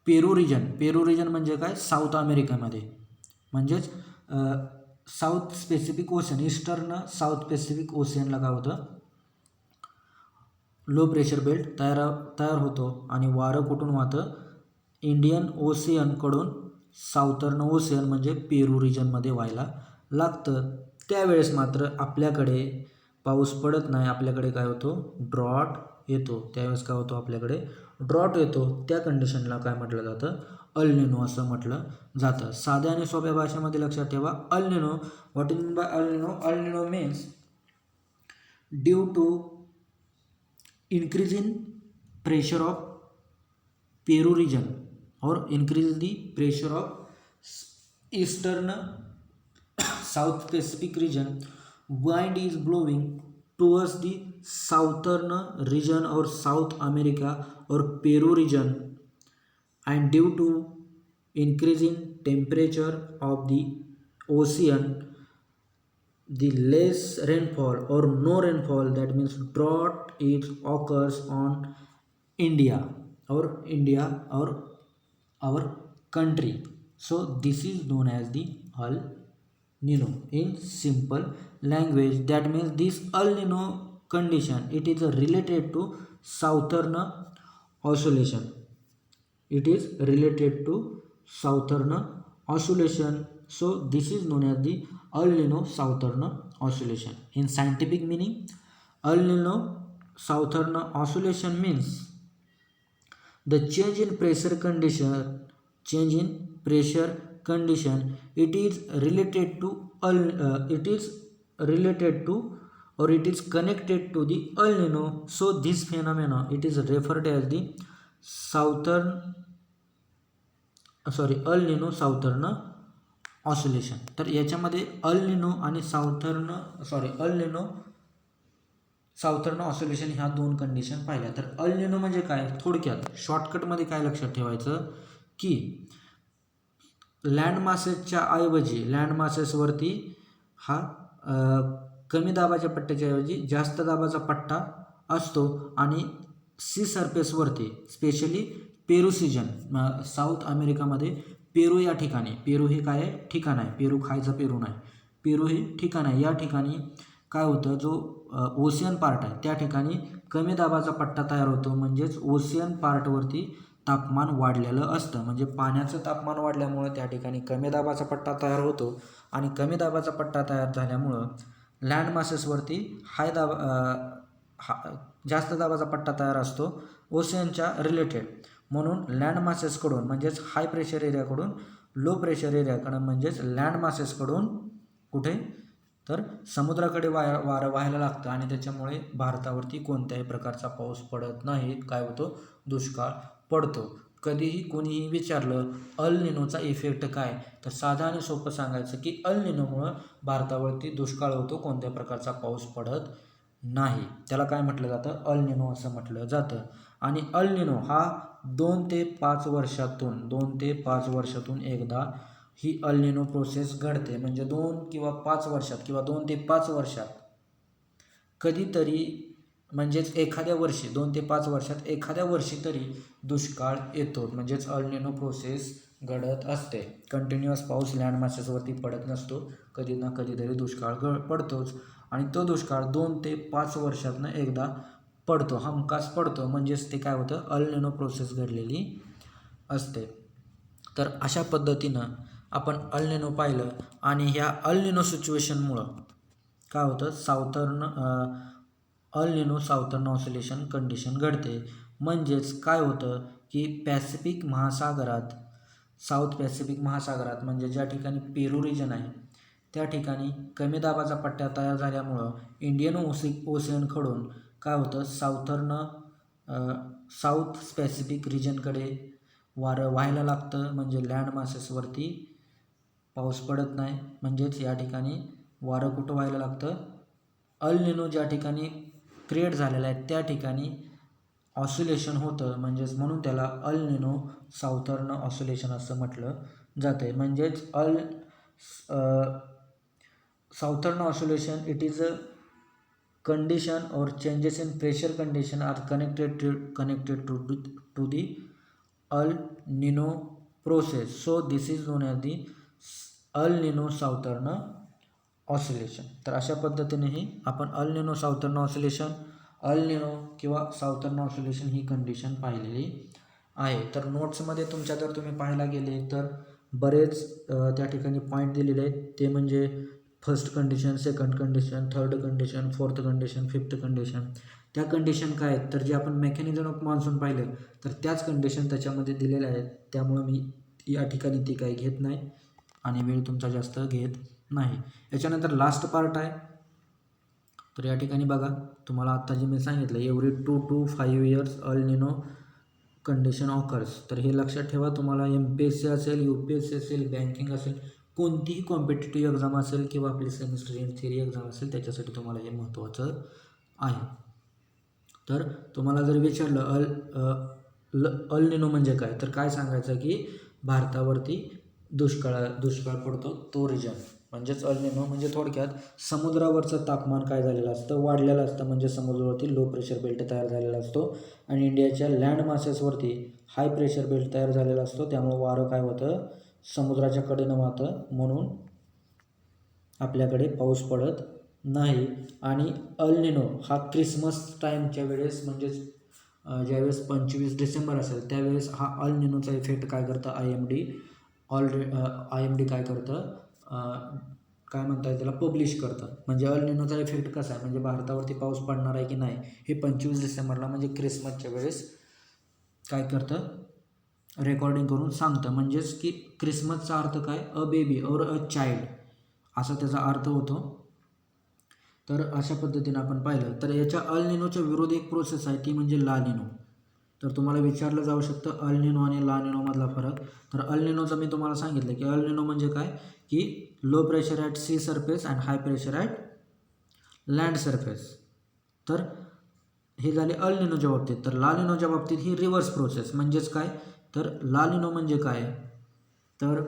पेरू रिजन म्हणजे काय, साऊथ अमेरिकेमध्ये, म्हणजेच south Pacific ocean, eastern south Pacific ओशियनला काय होतं, लो प्रेशर बेल्ट तयार होतो आणि वारं कुठून वाहतं, इंडियन ओशियनकडून साऊथर्न ओशियन म्हणजे पेरू रिजनमध्ये व्हायला लागतं. त्यावेळेस मात्र आपल्याकडे पाऊस पडत नाही, आपल्याकडे काय होतो, ड्रॉट येतो. त्यावेळेस काय होतो, आपल्याकडे ड्रॉट येतो. त्या कंडिशनला काय म्हटलं जातं, अल निनो असं म्हटलं जातं. साध्या आणि सोप्या भाषेमध्ये लक्षात ठेवा, El Nino, what is mean by El Nino? El Nino means due to increase in pressure of Peru region or increase the pressure of eastern South Pacific region, wind is blowing towards the southern region or South America or Peru region, and due to increase in temperature of the ocean, the less rainfall or no rainfall, that means drought, it occurs on India or our country. So this is known as the El Nino. In simple language, that means this El Nino condition, it is related to southern oscillation. It is related to southern oscillation. So this is known as the El Nino southern oscillation. In scientific meaning, El Nino southern oscillation means the change in pressure condition, it is related to or it is connected to the El Nino. So this phenomena, it is referred as the El Nino southern oscillation. तर याच्यामध्ये अल निनो आणि अल निनो Southern oscillation ह्या दोन condition पाहिल्या. तर अल निनो म्हणजे काय, थोडक्यात शॉर्टकटमध्ये काय लक्षात ठेवायचं की लँड मासेसच्या ऐवजी, लँड मासेसवरती हा कमी दाबाच्या पट्ट्याच्या ऐवजी जास्त दाबाचा पट्टा असतो, आणि सी सरफेसवरती स्पेशली पेरू सीजन, साऊथ अमेरिकामध्ये पेरू या ठिकाणी, पेरू हे काय आहे, ठिकाण आहे, पेरू खायचा पेरू नाही, पेरू हे ठिकाण आहे. या ठिकाणी काय होतं, जो ओशियन पार्ट आहे त्या ठिकाणी कमी दाबाचा पट्टा तयार होतो, म्हणजेच ओशियन पार्टवरती तापमान वाढलेलं असतं, म्हणजे पाण्याचं तापमान वाढल्यामुळं त्या ठिकाणी कमी दाबाचा पट्टा तयार होतो, आणि कमी दाबाचा पट्टा तयार झाल्यामुळं लँड मासेसवरती जास्त दाबाचा पट्टा तयार असतो ओशियनच्या रिलेटेड. म्हणून लँड मासेसकडून म्हणजेच हाय प्रेशर एरियाकडून लो प्रेशर एरियाकडून म्हणजेच लँड मासेसकडून कुठे तर समुद्राकडे वारं व्हायला लागतं, आणि त्याच्यामुळे भारतावरती कोणत्याही प्रकारचा पाऊस पडत नाही. काय होतो, दुष्काळ पडतो. कधीही कोणीही विचारलं अल निनोचा इफेक्ट काय, तर साधा आणि सोपं सांगायचं की अल निनोमुळं भारतावरती दुष्काळ होतो, कोणत्या प्रकारचा पाऊस पडत नाही. त्याला काय म्हटलं जातं, अल निनो असं म्हटलं जातं. आणि अल निनो हा 2 ते 5 वर्षातून एकदा ही अल निनो प्रोसेस घडते, म्हणजे 2 किंवा 5 वर्षात किंवा 2 ते 5 वर्षात कधीतरी, म्हणजेच एखाद्या वर्षी 2 ते 5 वर्षात एखाद्या वर्षी तरी दुष्काळ येतो, म्हणजेच अल निनो प्रोसेस घडत असते. कंटिन्युअस पाऊस लँड मासेसवरती पडत नसतो, कधी ना कधीतरी दुष्काळ पडतोच, आणि तो दुष्काळ 2 ते 5 वर्षातनं एकदा पडतो, हमखास पडतो, म्हणजेच ते काय होतं, अल निनो प्रोसेस घडलेली असते. तर अशा पद्धतीनं आपण अल निनो पाहिलं आणि ह्या अल निनो सिच्युएशनमुळं काय होतं, अल निनो साऊथर्न ऑसिलेशन कंडिशन घडते. म्हणजेच काय होतं की पॅसिफिक महासागरात, साऊथ पॅसिफिक महासागरात म्हणजे ज्या ठिकाणी पेरू रिजन आहे त्या ठिकाणी कमी दाबाचा पट्ट्या तयार झाल्यामुळं इंडियन ओशियनकडून काय होतं, साऊथ पॅसिफिक रिजनकडे वारं व्हायला लागतं. म्हणजे लँड मासेसवरती पाऊस पडत नाही. म्हणजेच या ठिकाणी वारं कुठं व्हायला लागतं, अल निनो ज्या ठिकाणी क्रिएट झालेलं आहे त्या ठिकाणी ऑसिलेशन होतं. म्हणजेच म्हणून त्याला अल निनो साऊथर्न ऑसिलेशन असं म्हटलं जातं आहे. म्हणजेच Southern oscillation it is a condition or changes in pressure condition are connected to the El Nino process. So this is known as the El Nino Southern oscillation. तर अशा पद्धतीनेही आपण अल निनो साऊथर्न ऑसिलेशन, अल निनो किंवा साऊथर्न ऑसिलेशन ही condition पाहिलेली आहे. तर नोट्समध्ये तुमच्या जर तुम्ही पाहायला गेले तर बरेच त्या ठिकाणी पॉईंट दिलेले आहेत. ते म्हणजे first condition, second condition, third condition, fourth condition, fifth condition. त्या कंडिशन काय आहेत तर जे आपण मेकॅनिझम ऑफ मान्सून पाहिलं तर त्याच कंडिशन त्याच्यामध्ये दिलेल्या आहेत. त्यामुळं मी या ठिकाणी ती काही घेत नाही आणि वेळ तुमचा जास्त घेत नाही. याच्यानंतर लास्ट पार्ट आहे. तर या ठिकाणी बघा, तुम्हाला आत्ता जे मी सांगितलं एव्हरी 2 to 5 years अल निनो कंडिशन ऑकर्स. तर हे लक्षात ठेवा. तुम्हाला MPSC असेल, UPSC असेल, बँकिंग असेल, कोणतीही कॉम्पिटेटिव्ह एक्झाम असेल किंवा आपली सेमिस्टर इन थिअरी एक्झाम असेल त्याच्यासाठी तुम्हाला हे महत्त्वाचं आहे. तर तुम्हाला जर विचारलं अल निनो म्हणजे काय, तर काय सांगायचं की भारतावरती दुष्काळ पडतो तो रिजन. म्हणजेच अल निनो म्हणजे थोडक्यात समुद्रावरचं तापमान काय झालेलं असतं, वाढलेलं असतं. म्हणजे समुद्रावरती लो प्रेशर बेल्ट तयार झालेला असतो आणि इंडियाच्या लँड मासेसवरती हाय प्रेशर बेल्ट तयार झालेला असतो. त्यामुळं वारं काय होतं, समुद्राच्या कडेनं वाहतं, म्हणून आपल्याकडे पाऊस पडत नाही. आणि अल निनो हा क्रिसमस टाईमच्या वेळेस म्हणजेच ज्यावेळेस 25 डिसेंबर असेल त्यावेळेस हा अल निनोचा इफेक्ट काय करतं, आय एम डी काय करतं, काय म्हणता येईल त्याला, पब्लिश करतं. म्हणजे अल निनोचा इफेक्ट कसा आहे, म्हणजे भारतावरती पाऊस पडणार आहे की नाही हे 25 डिसेंबरला म्हणजे क्रिसमसच्या वेळेस काय करतं, रेकॉर्डिंग करून सांगतं. म्हणजेच की क्रिसमसचा अर्थ काय, अ बेबी और अ चाइल्ड असा त्याचा अर्थ होतो. तर अशा पद्धतीने आपण पाहिलं तर याच्या अल निनोच्या विरोधी एक प्रोसेस आहे ती म्हणजे ला निनो. तर तुम्हाला विचारलं जाऊ शकतं अल निनो आणि ला निनोमधला फरक. तर अल निनोचं मी तुम्हाला सांगितलं की अल निनो म्हणजे काय की low pressure at sea surface and high pressure at land surface. तर हे झाले अल निनोच्या बाबतीत. तर ला निनोच्या बाबतीत ही रिव्हर्स प्रोसेस. म्हणजेच काय, तर ला निनो म्हणजे काय, तर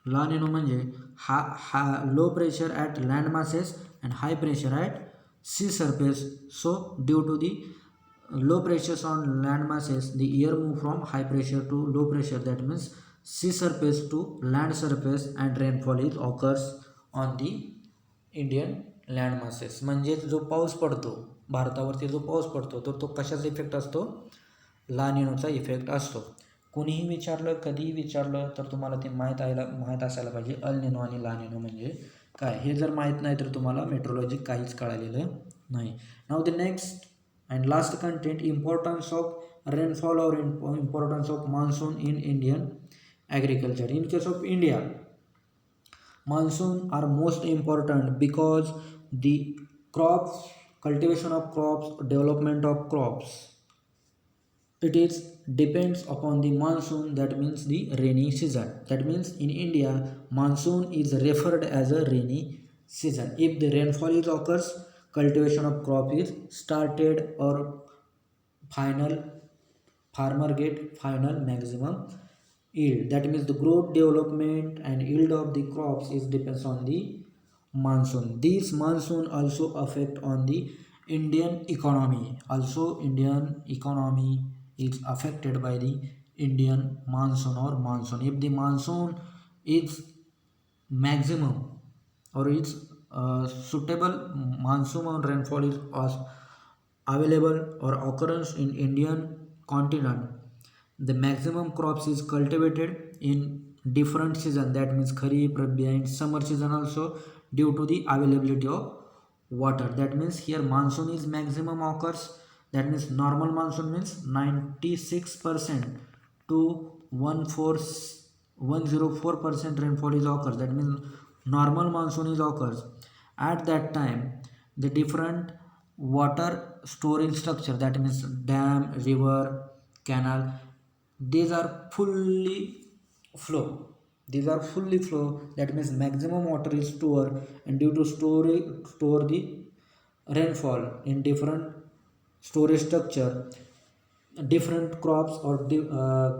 ला निनो म्हणजे हा low pressure at land masses and high pressure at sea surface. So due to the low pressures on land masses the air move from high pressure to low pressure, that means sea surface to land surface, and rainfall is occurs on the Indian land masses. म्हणजे जो पाऊस पडतो भारतावरती, जो पाऊस पडतो तर तो कशाचा इफेक्ट असतो, ला निनोचा इफेक्ट असतो. कोणीही विचारलं, कधीही विचारलं तर तुम्हाला ते माहीत असायला पाहिजे अल निनो आणि ला निनो म्हणजे काय. हे जर माहीत नाही तर तुम्हाला मेट्रोलॉजी काहीच कळालेलं नाही. नाव the next and last content, importance of rainfall or importance of monsoon in Indian agriculture. In case of India, monsoon are most important because the crops, cultivation of crops, development of crops, it is depends upon the monsoon, that means the rainy season. That means in India monsoon is referred as a rainy season. If the rainfall is occurs, cultivation of crop is started or farmer get final maximum yield. That means the growth, development and yield of the crops is depends on the monsoon. This monsoon also affect on the Indian economy. Also Indian economy is affected by the Indian monsoon or monsoon. If the monsoon is maximum or its suitable monsoon rainfall is available or occurrence in Indian continent, the maximum crops is cultivated in different season, that means kharif, rabi and summer season also, due to the availability of water. That means here monsoon is maximum occurs, that means normal monsoon means 96% to 104% rainfall is occurs, that means normal monsoon is occurs. At that time the different water storing structure, that means dam, river, canal, these are fully flow, these are fully flow, that means maximum water is stored, and due to store the rainfall in different storage structure, different crops or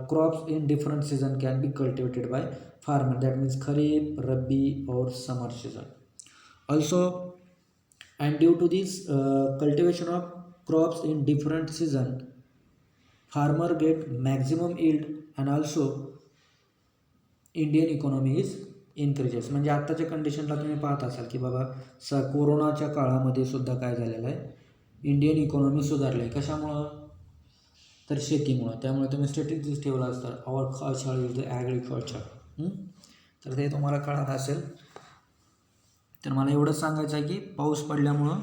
crops in different season can be cultivated by farmer, that means kharif, rabi or summer season also. And due to this cultivation of crops in different season, farmer get maximum yield, and also Indian economy is increases. म्हणजे आत्ताच्या कंडिशनला तुम्ही पाहत असाल की बाबा कोरोनाच्या काळामध्ये सुद्धा काय झालेलं आहे, इंडियन इकॉनॉमी सुधारली आहे. कशामुळं? तर शेतीमुळं. त्यामुळे तुम्ही स्टॅटिस्टिक्स ठेवला असता, आवर कल्चर इज द ॲग्रिकल्चर. तर ते तुम्हाला कळत असेल. तर मला एवढंच सांगायचं आहे की पाऊस पडल्यामुळं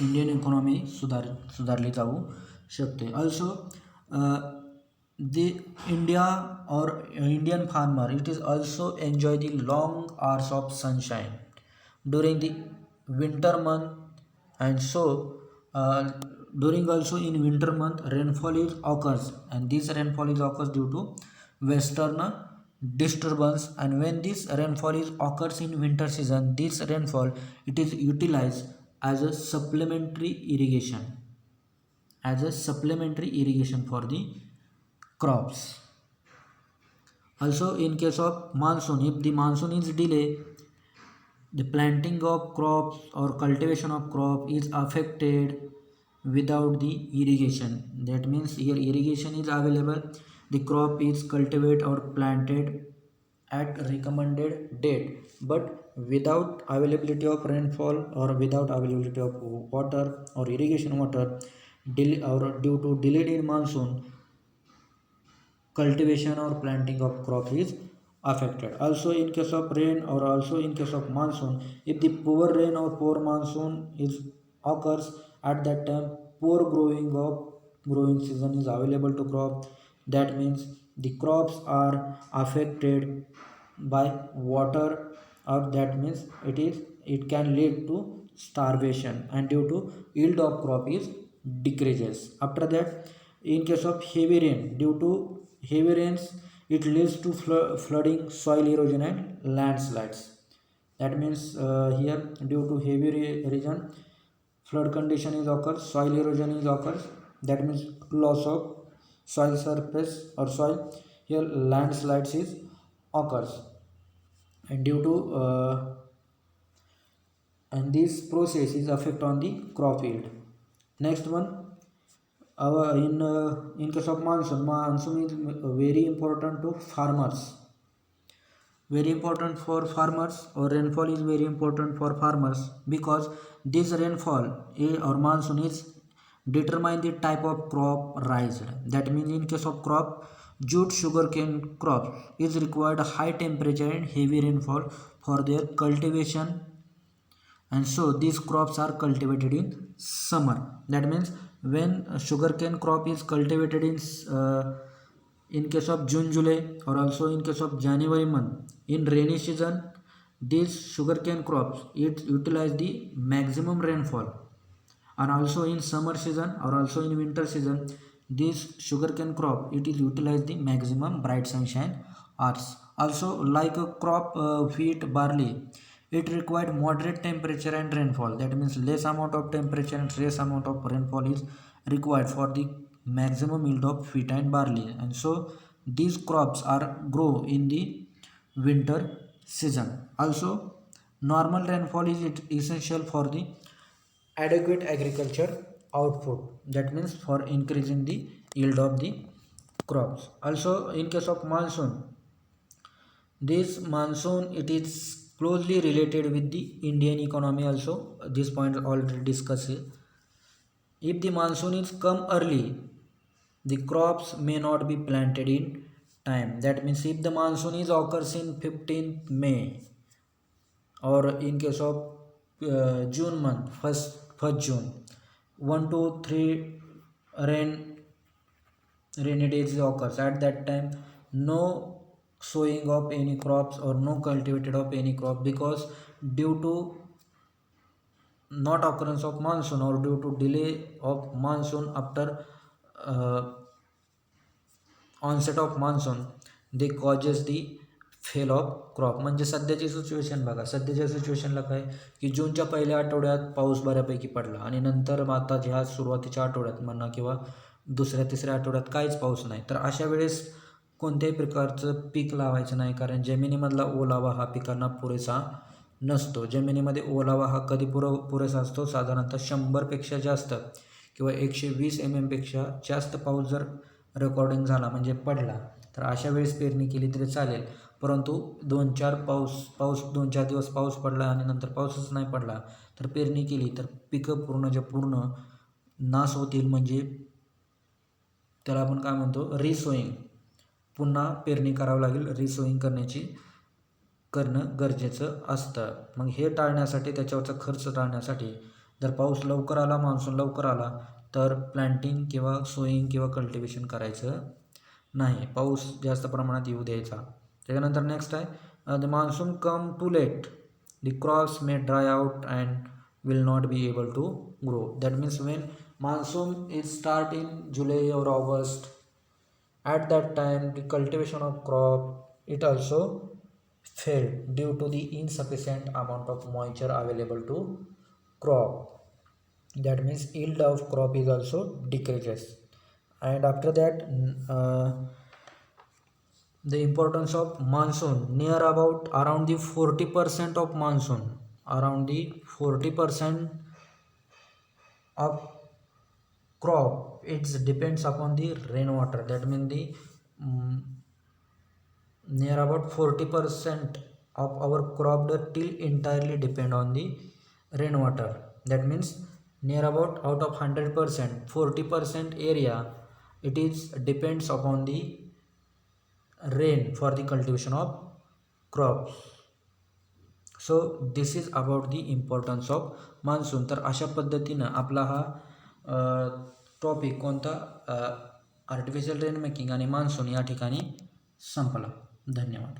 इंडियन इकॉनॉमी सुधारली जाऊ शकते. Also the India or Indian farmer, it is also enjoy the long hours of sunshine during the winter month, and so during also in winter month rainfall is occurs, and this rainfall is occurs due to western disturbance. And when this rainfall is occurs in winter season, this rainfall it is utilized as a supplementary irrigation for the crops. Also in case of monsoon, if the monsoon is delayed, the planting of crops or cultivation of crop is affected without the irrigation. That means here irrigation is available, the crop is cultivated or planted at recommended date, but without availability of rainfall or without availability of water or irrigation water, or due to delayed in monsoon, cultivation or planting of crop is affected. Also in case of rain or also in case of monsoon, if the poor rain or poor monsoon is occurs, at that time poor growing season is available to crop. That means the crops are affected by water, or that means it can lead to starvation, and due to yield of crop is decreases. After that, in case of heavy rain, due to heavy rains, it leads to flooding, soil erosion and landslides. That means here due to heavy region, flood condition is occurs, soil erosion is occurs, that means loss of soil surface or soil, here landslides is occurs, and due to and this process is affect on the crop yield. Next one, in case of monsoon is very important to farmers, very important for farmers, or rainfall is very important for farmers, because this rainfall or monsoon is determine the type of crop raised. That means in case of crop, jute sugarcane crops is required high temperature and heavy rainfall for their cultivation, and so these crops are cultivated in summer. That means when sugarcane crop is cultivated in case of June, July, or also in case of January month, in rainy season, these sugarcane crops it utilize the maximum rainfall, and also in summer season or also in winter season, this sugarcane crop it is utilize the maximum bright sunshine hours. Also like a crop wheat, barley, it required moderate temperature and rainfall. That means less amount of temperature and less amount of rainfall is required for the maximum yield of wheat and barley, and so these crops are grow in the winter season. Also normal rainfall is essential for the adequate agriculture output, that means for increasing the yield of the crops. Also in case of monsoon, this monsoon it is closely related with the Indian economy also. This point already discussed. If the monsoon is come early, the crops may not be planted in time. That means if the monsoon is occurs in 15th May, or in case of June month, first June, 1 to 3 rainy days occurs. At that time, no sowing of any crops or no cultivated of any crop, because due to not occurrence of monsoon or due to delay of monsoon after uh, onset of monsoon, they causes the fell off crop. म्हणजे सध्याची situation बघा, सध्याच्या सिच्युएशनला काय की जूनच्या पहिल्या आठवड्यात पाऊस बऱ्यापैकी पडला आणि नंतर आता ह्या सुरुवातीच्या आठवड्यात म्हणा किंवा दुसऱ्या तिसऱ्या आठवड्यात काहीच पाऊस नाही. तर अशा वेळेस कोणत्याही प्रकारचं पीक लावायचं नाही, कारण जमिनीमधला ओलावा हा पिकांना पुरेसा नसतो. जमिनीमध्ये ओलावा हा कधी पुरेसा असतो, साधारणतः 100पेक्षा जास्त किंवा 120 पेक्षा जास्त पाऊस जर रेकॉर्डिंग झाला म्हणजे पडला, तर अशा वेळेस पेरणी केली तरी चालेल. परंतु 2-4 दिवस पाऊस पडला आणि नंतर पाऊसच नाही पडला तर पेरणी केली तर पिकं पूर्ण नाश होतील. म्हणजे त्याला आपण काय म्हणतो, रिसोईंग. पुन्हा पेरणी करावं लागेल, रिसोईंग करणं गरजेचं असतं. मग हे टाळण्यासाठी, त्याच्यावरचा खर्च टाळण्यासाठी, जर पाऊस लवकर आला, मान्सून लवकर आला, तर प्लांटिंग किंवा सोईंग किंवा कल्टिवेशन करायचं नाही, पाऊस जास्त प्रमाणात येऊ द्यायचा. त्याच्यानंतर नेक्स्ट आहे, the monsoon come to late, the crops may dry out and will not be able to grow. That means when monsoon is start in July or August, at that time the cultivation of crop it also failed due to the insufficient amount of moisture available to crop. That means yield of crop is also decreases. And after that, the importance of monsoon, near about around the 40% of monsoon, around the 40% of crop, it depends upon the rainwater. That means the near about 40% of our crop till entirely depend on the rainwater. That means near about out of 100%, 40% area it is depends upon the rain for the cultivation of crops. So this is about the importance of monsoon. तर अशा पद्धतीनं आपला हा topic कोणता, artificial rain making आणि monsoon या ठिकाणी संपला. धन्यवाद.